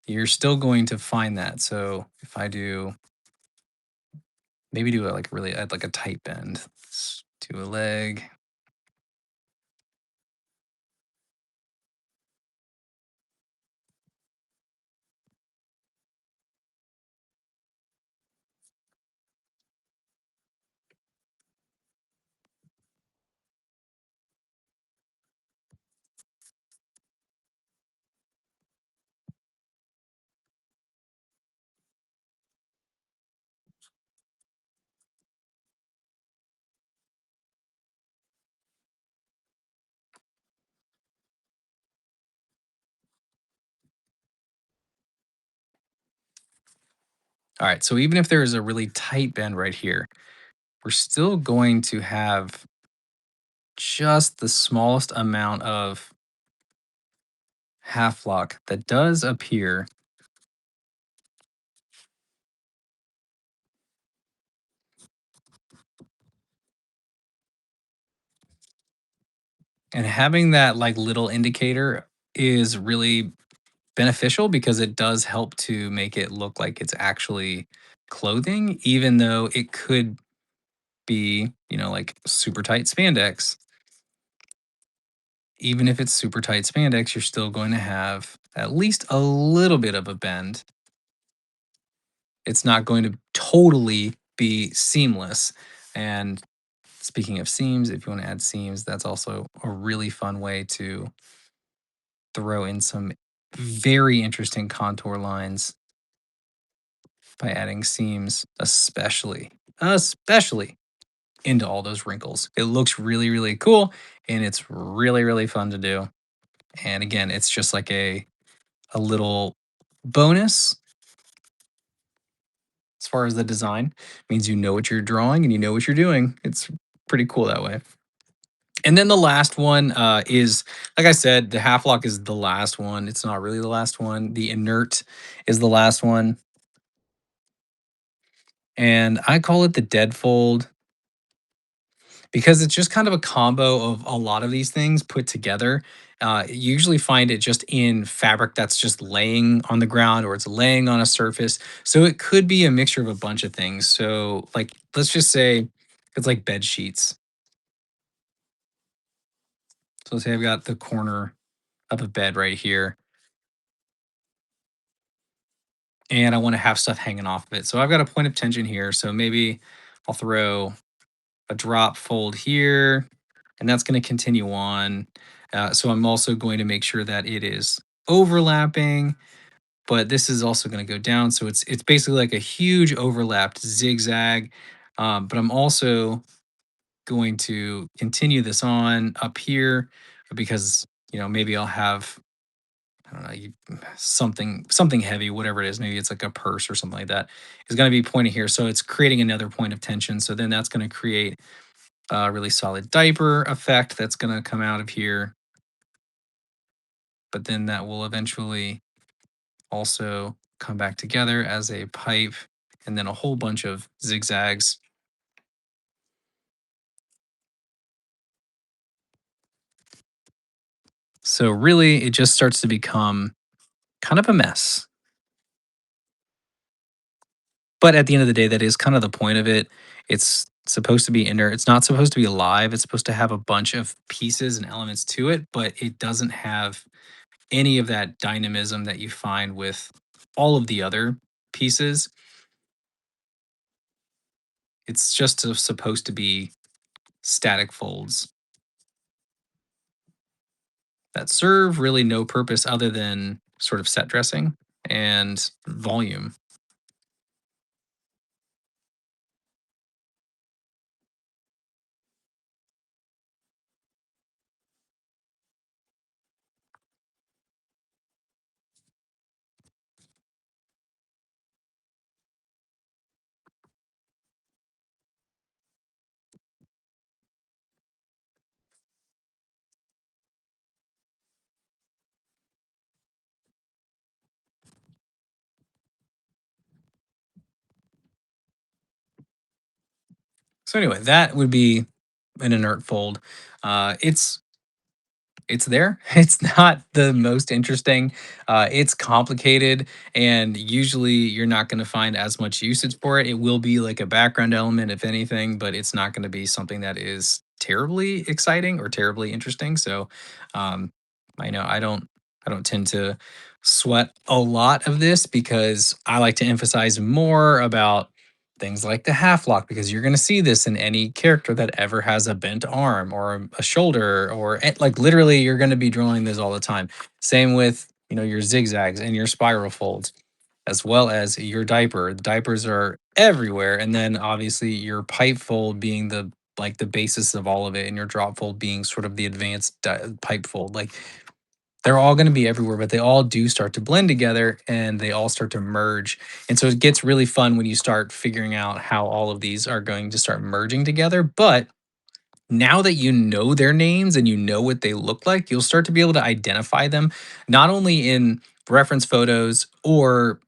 you're still going to find that. So if I do, maybe do a like really add like a tight bend, let's do a leg. All right. So even if there is a really tight bend right here, we're still going to have just the smallest amount of half lock that does appear. And having that like little indicator is really beneficial because it does help to make it look like it's actually clothing, even though it could be, like super tight spandex. Even if it's super tight spandex, you're still going to have at least a little bit of a bend. It's not going to totally be seamless. And speaking of seams, if you want to add seams, that's also a really fun way to throw in some very interesting contour lines by adding seams, especially into all those wrinkles. It looks really, really cool and it's really, really fun to do. And again, it's just like a little bonus as far as the design. Means you know what you're drawing and you know what you're doing. It's pretty cool that way. And then the last one is, like I said, the half lock is the last one. It's not really the last one. The inert is the last one. And I call it the dead fold because it's just kind of a combo of a lot of these things put together. You usually find it just in fabric that's just laying on the ground or it's laying on a surface. So it could be a mixture of a bunch of things. So, like, let's just say it's like bed sheets. So, let's say I've got the corner of a bed right here and I want to have stuff hanging off of it. So, I've got a point of tension here. So, maybe I'll throw a drop fold here and that's going to continue on. So I'm also going to make sure that it is overlapping, but this is also going to go down. So it's basically like a huge overlapped zigzag. But I'm also going to continue this on up here because maybe I'll have I don't know something heavy, whatever it is. Maybe it's like a purse or something like that. Is going to be pointing here, so it's creating another point of tension. So then that's going to create a really solid diaper effect that's going to come out of here. But then that will eventually also come back together as a pipe and then a whole bunch of zigzags. So really, it just starts to become kind of a mess. But at the end of the day, that is kind of the point of it. It's supposed to be inner. It's not supposed to be alive. It's supposed to have a bunch of pieces and elements to it, but it doesn't have any of that dynamism that you find with all of the other pieces. It's just supposed to be static folds that serve really no purpose other than sort of set dressing and volume. So anyway, that would be an inert fold. It's there. It's not the most interesting. It's complicated, and usually you're not going to find as much usage for it. It will be like a background element, if anything, but it's not going to be something that is terribly exciting or terribly interesting. So, um, I know I don't tend to sweat a lot of this because I like to emphasize more about things like the half lock because you're going to see this in any character that ever has a bent arm or a shoulder or like literally you're going to be drawing this all the time. Same with, your zigzags and your spiral folds as well as your diaper. The diapers are everywhere, and then obviously your pipe fold being the basis of all of it, and your drop fold being sort of the advanced pipe fold. Like they're all going to be everywhere, but they all do start to blend together and they all start to merge. And so it gets really fun when you start figuring out how all of these are going to start merging together. But now that you know their names and you know what they look like, you'll start to be able to identify them not only in reference photos or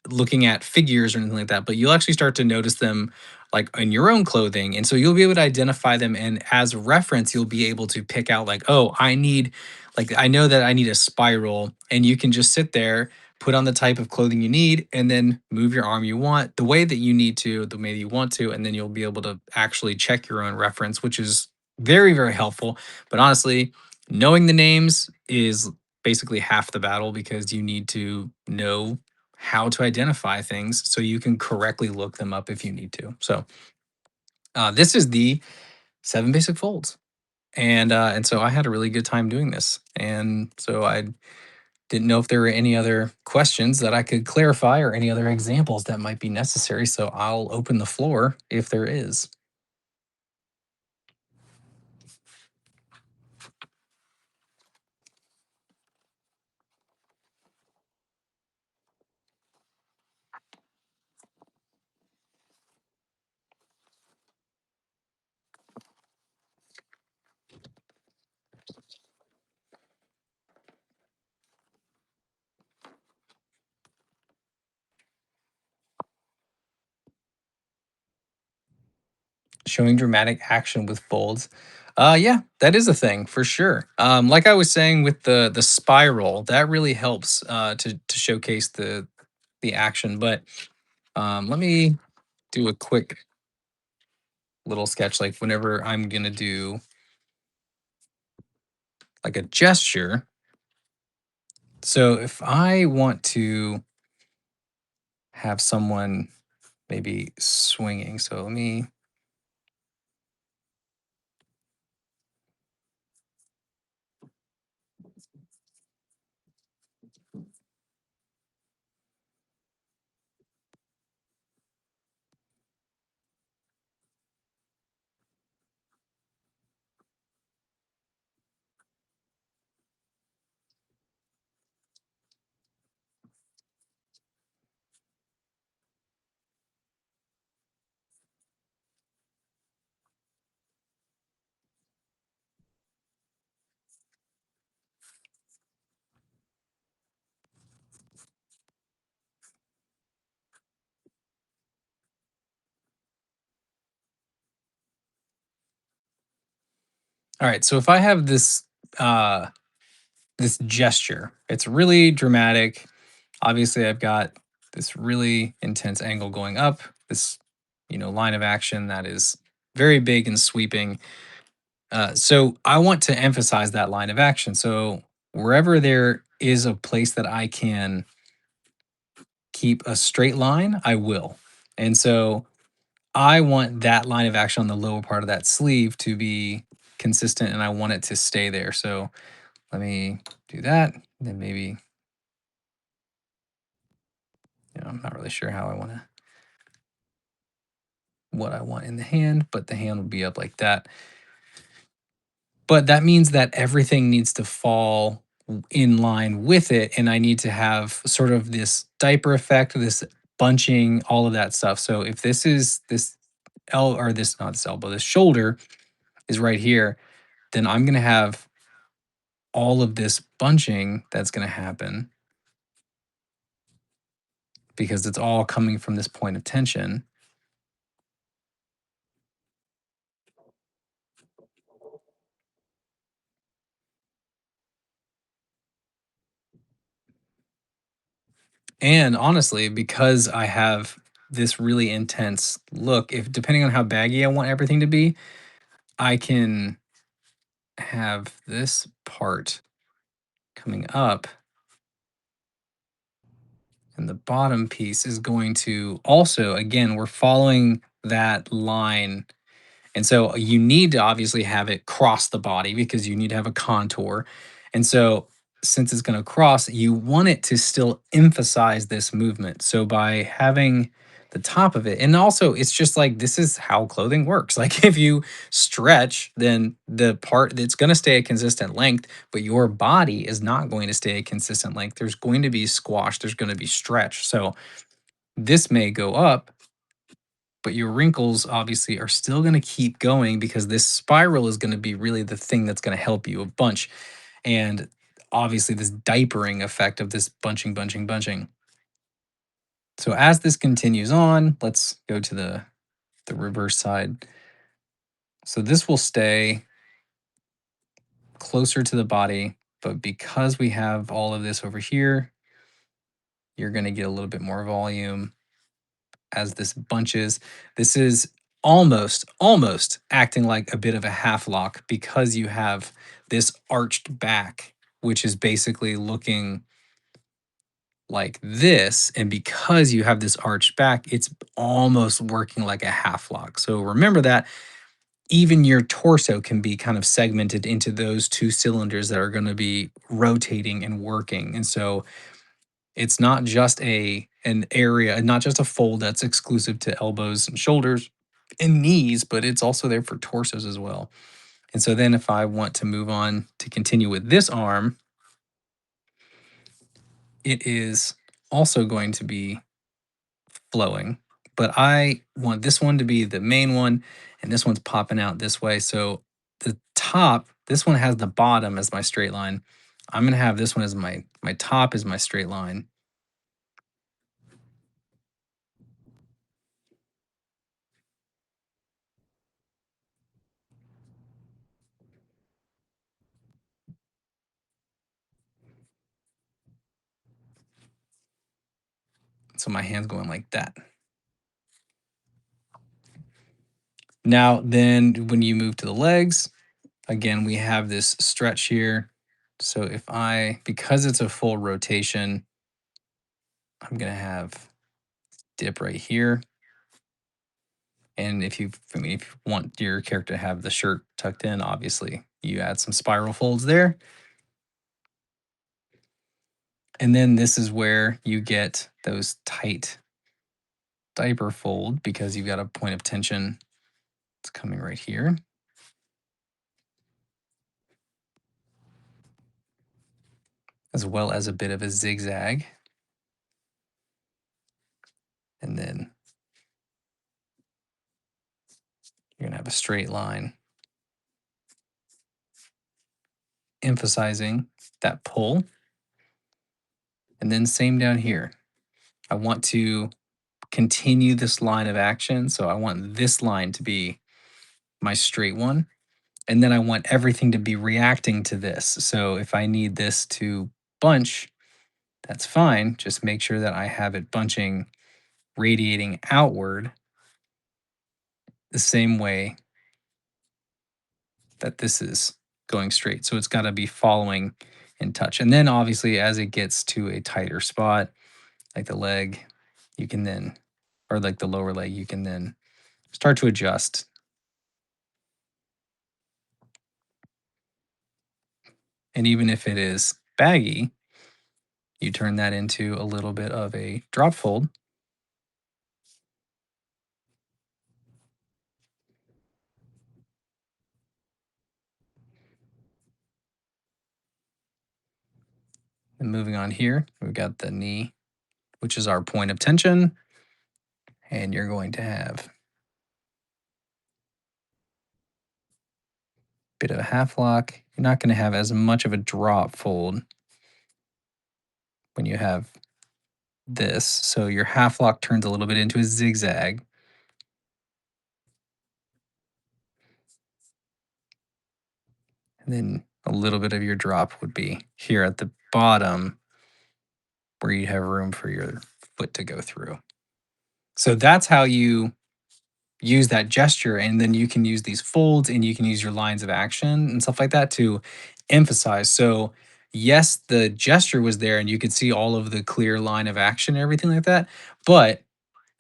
looking at figures or anything like that, but you'll actually start to notice them like in your own clothing. And so you'll be able to identify them. And as a reference, you'll be able to pick out, like, oh, I know that I need a spiral. And you can just sit there, put on the type of clothing you need, and then move your arm you want the way that you need to, the way that you want to. And then you'll be able to actually check your own reference, which is very, very helpful. But honestly, knowing the names is basically half the battle because you need to know how to identify things so you can correctly look them up if you need to. So this is the seven basic folds, and so I had a really good time doing this, and so I didn't know if there were any other questions that I could clarify or any other examples that might be necessary. So I'll open the floor if there is. Showing dramatic action with folds. Yeah, that is a thing for sure. Like I was saying with the spiral, that really helps to showcase the action. But let me do a quick little sketch. Like whenever I'm gonna do like a gesture. So if I want to have someone maybe swinging, so let me. All right, so if I have this uh, this gesture. It's really dramatic. Obviously, I've got this really intense angle going up, this, line of action that is very big and sweeping. So I want to emphasize that line of action. So wherever there is a place that I can keep a straight line, I will. And so I want that line of action on the lower part of that sleeve to be consistent and I want it to stay there. So let me do that. Then maybe, I'm not really sure how I want to, what I want in the hand, but the hand will be up like that. But that means that everything needs to fall in line with it. And I need to have sort of this diaper effect, this bunching, all of that stuff. So if this is this or this, not this elbow, this shoulder is right here, then I'm going to have all of this bunching that's going to happen because it's all coming from this point of tension. And honestly, because I have this really intense look, if depending on how baggy I want everything to be, I can have this part coming up and the bottom piece is going to also, again, we're following that line. And so you need to obviously have it cross the body because you need to have a contour. And so since it's going to cross, you want it to still emphasize this movement. So by having the top of it, and also it's just like this is how clothing works. Like if you stretch, then the part that's going to stay a consistent length, but your body is not going to stay a consistent length. There's going to be squash, there's going to be stretch. So this may go up, but your wrinkles obviously are still going to keep going because this spiral is going to be really the thing that's going to help you a bunch. And obviously, this diapering effect of this bunching, bunching, bunching. So as this continues on, let's go to the reverse side. So this will stay closer to the body, but because we have all of this over here, you're going to get a little bit more volume as this bunches. This is almost acting like a bit of a half lock because you have this arched back, which is basically looking like this. And because you have this arched back, it's almost working like a half lock. So remember that even your torso can be kind of segmented into those two cylinders that are going to be rotating and working. And so it's not just an area, not just a fold that's exclusive to elbows and shoulders and knees, but it's also there for torsos as well. And so then if I want to move on to continue with this arm, it is also going to be flowing, but I want this one to be the main one and this one's popping out this way. So the top, this one has the bottom as my straight line. I'm going to have this one as my top is my straight line. So my hand's going like that. Now, then when you move to the legs, again, we have this stretch here. So if because it's a full rotation, I'm going to have dip right here. And if you want your character to have the shirt tucked in, obviously you add some spiral folds there. And then this is where you get those tight diaper fold because you've got a point of tension. It's coming right here. As well as a bit of a zigzag. And then you're going to have a straight line, emphasizing that pull. And then same down here. I want to continue this line of action. So I want this line to be my straight one. and then I want everything to be reacting to this. So if I need this to bunch, that's fine. Just make sure that I have it bunching, radiating outward the same way that this is going straight. So it's got to be following in touch. And then obviously, as it gets to a tighter spot, like the leg, you can then, or like the lower leg, you can then start to adjust. And even if it is baggy, you turn that into a little bit of a drop fold. And moving on here, we've got the knee, which is our point of tension. And you're going to have a bit of a half lock. You're not going to have as much of a drop fold when you have this. So your half lock turns a little bit into a zigzag. And then a little bit of your drop would be here at the bottom where you have room for your foot to go through. So that's how you use that gesture. And then you can use these folds and you can use your lines of action and stuff like that to emphasize. So, yes, the gesture was there and you could see all of the clear line of action and everything like that. But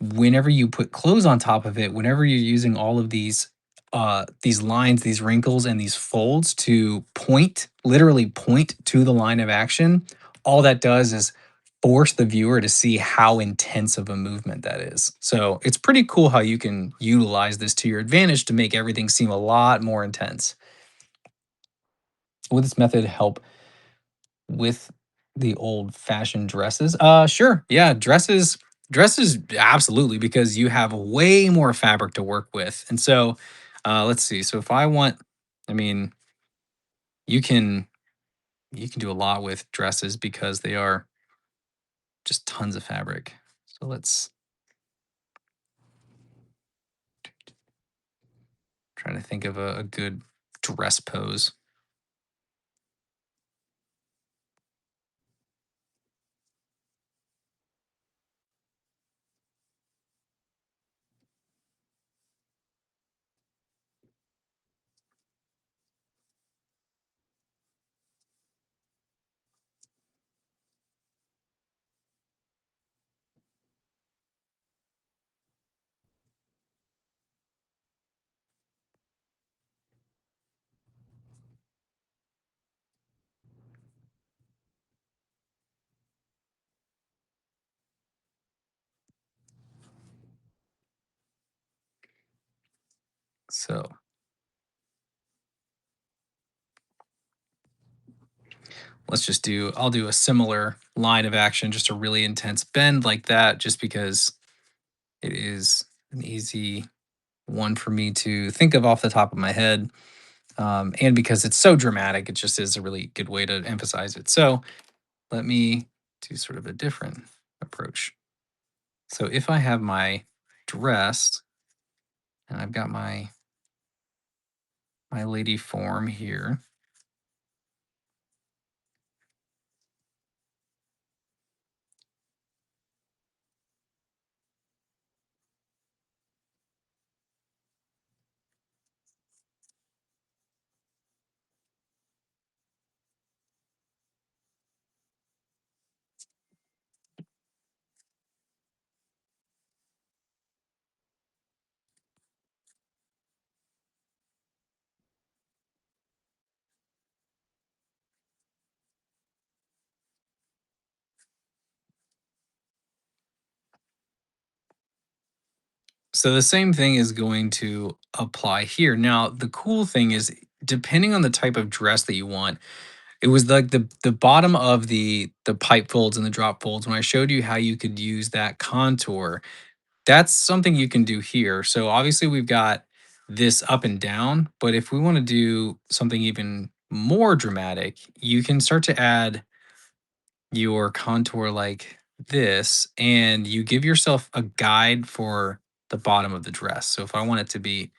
whenever you put clothes on top of it, whenever you're using all of these lines, these wrinkles, and these folds to point, literally point to the line of action, all that does is force the viewer to see how intense of a movement that is. So it's pretty cool how you can utilize this to your advantage to make everything seem a lot more intense. Will this method help with the old-fashioned dresses? Sure. Yeah, dresses absolutely because you have way more fabric to work with. And so, let's see. So if I want, I mean, you can you can do a lot with dresses because they are just tons of fabric. So let's try to think of a good dress pose. So let's just do, I'll do a similar line of action, just a really intense bend like that, just because it is an easy one for me to think of off the top of my head. And because it's so dramatic, it just is a really good way to emphasize it. So let me do sort of a different approach. So if I have my dress and I've got my lady form here, so the same thing is going to apply here. Now, the cool thing is, depending on the type of dress that you want, it was like the bottom of the pipe folds and the drop folds. When I showed you how you could use that contour, that's something you can do here. So obviously we've got this up and down, but if we want to do something even more dramatic, you can start to add your contour like this, and you give yourself a guide for the bottom of the dress. So if I want it to be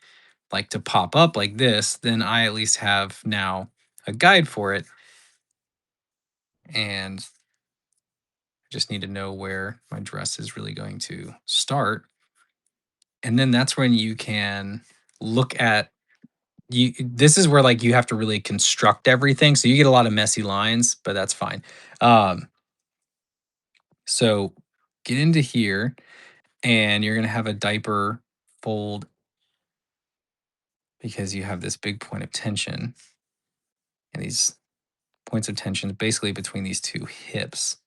like to pop up like this, then I at least have now a guide for it. And I just need to know where my dress is really going to start. And then that's when you can look at you this is where like you have to really construct everything. So you get a lot of messy lines, but that's fine. Um, so get into here and you're gonna have a diaper fold because you have this big point of tension. And these points of tension basically between these two hips.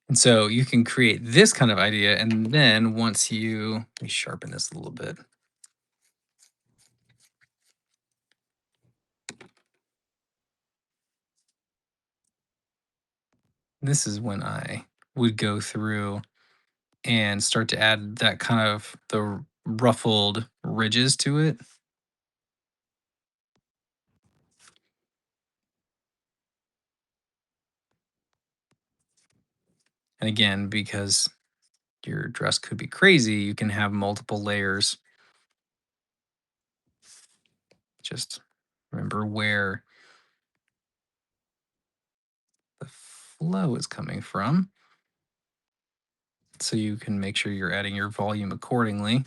And so you can create this kind of idea. And then once you, let me sharpen this a little bit. This is when I would go through and start to add that kind of the ruffled ridges to it. And again, because your dress could be crazy, you can have multiple layers. Just remember where the flow is coming from so you can make sure you're adding your volume accordingly.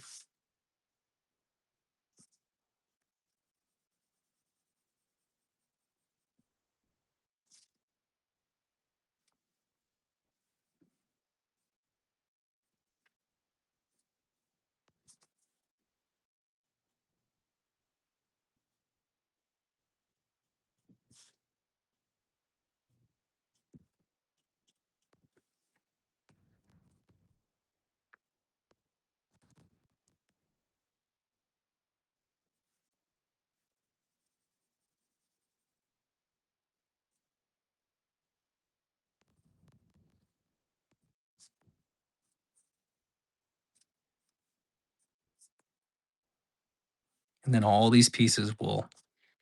And then all these pieces will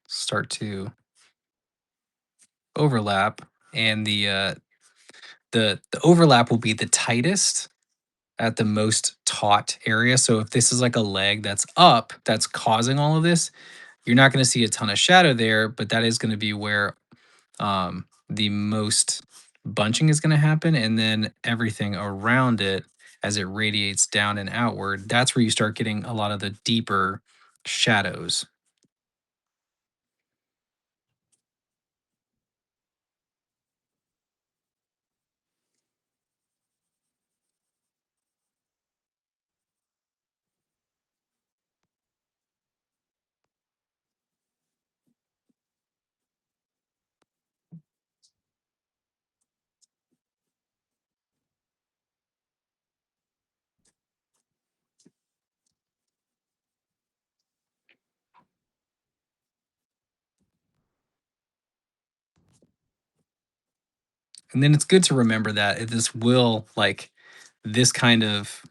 start to overlap. And the overlap will be the tightest at the most taut area. So if this is like a leg that's up that's causing all of this, you're not going to see a ton of shadow there, but that is going to be where the most bunching is going to happen. And then everything around it, as it radiates down and outward, that's where you start getting a lot of the deeper shadows. And then it's good to remember that this will like this kind of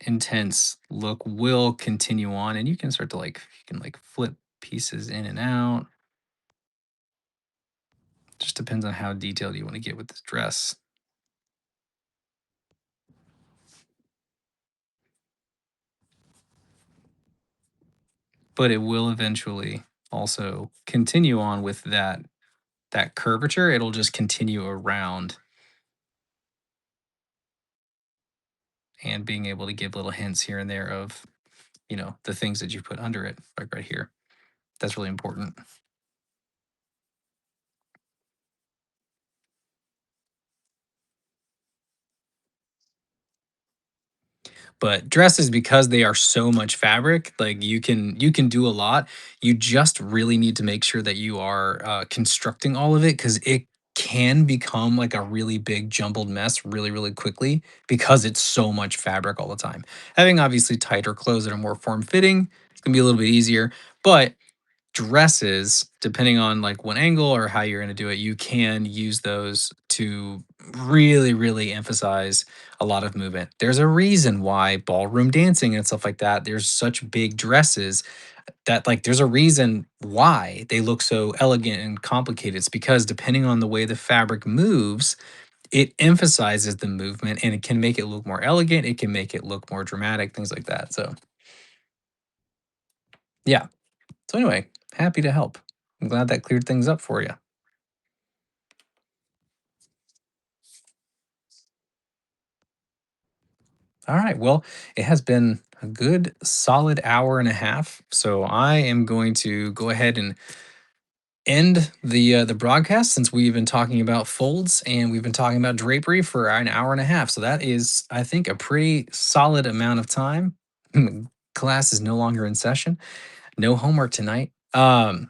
intense look will continue on and you can start to like you can like flip pieces in and out. Just depends on how detailed you want to get with this dress. But it will eventually also continue on with that curvature. It'll just continue around and being able to give little hints here and there of, the things that you put under it, like right here. That's really important. But dresses, because they are so much fabric, like you can do a lot. You just really need to make sure that you are constructing all of it because it can become like a really big jumbled mess really really quickly because it's so much fabric all the time. Having obviously tighter clothes that are more form fitting, it's gonna be a little bit easier. But dresses, depending on like what angle or how you're going to do it, you can use those to really, really emphasize a lot of movement. There's a reason why ballroom dancing and stuff like that, there's such big dresses that like there's a reason why they look so elegant and complicated. It's because depending on the way the fabric moves, it emphasizes the movement and it can make it look more elegant. It can make it look more dramatic, things like that. So, yeah. So, anyway, happy to help. I'm glad that cleared things up for you. All right. Well, it has been a good solid hour and a half. So, I am going to go ahead and end the broadcast since we've been talking about folds and we've been talking about drapery for an hour and a half. So that is, I think, a pretty solid amount of time. Class is no longer in session. No homework tonight. So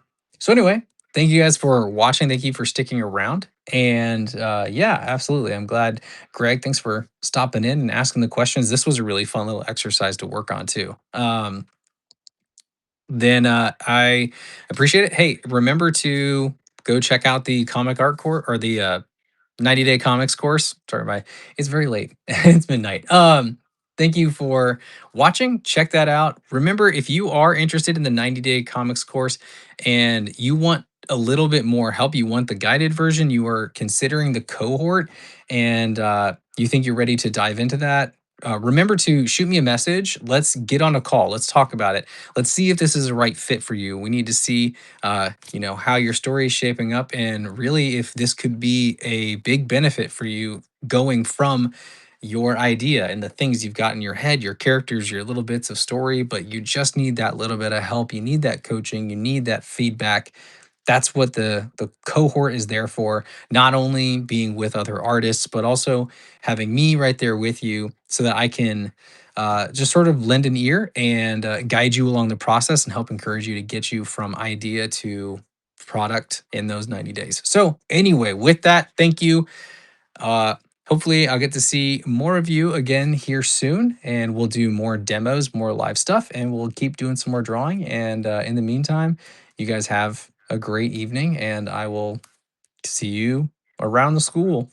anyway, thank you guys for watching. Thank you for sticking around. And yeah, absolutely. I'm glad, Greg. Thanks for stopping in and asking the questions. This was a really fun little exercise to work on too. Then I appreciate it. Hey, remember to go check out the comic art course or the 90-day comics course. Sorry, my it's very late. It's midnight. Thank you for watching. Check that out. Remember, if you are interested in the 90-day comics course and you want a little bit more help, you want the guided version, you are considering the cohort, and you think you're ready to dive into that. Remember to shoot me a message. Let's get on a call. Let's talk about it. Let's see if this is a right fit for you. We need to see how your story is shaping up and really if this could be a big benefit for you going from your idea and the things you've got in your head, your characters, your little bits of story, but you just need that little bit of help. You need that coaching, you need that feedback. That's what the cohort is there for, not only being with other artists, but also having me right there with you so that I can just sort of lend an ear and guide you along the process and help encourage you to get you from idea to product in those 90 days. So, anyway, with that, thank you. Uh, Hopefully, I'll get to see more of you again here soon, and we'll do more demos, more live stuff, and we'll keep doing some more drawing. And in the meantime, you guys have a great evening, and I will see you around the school.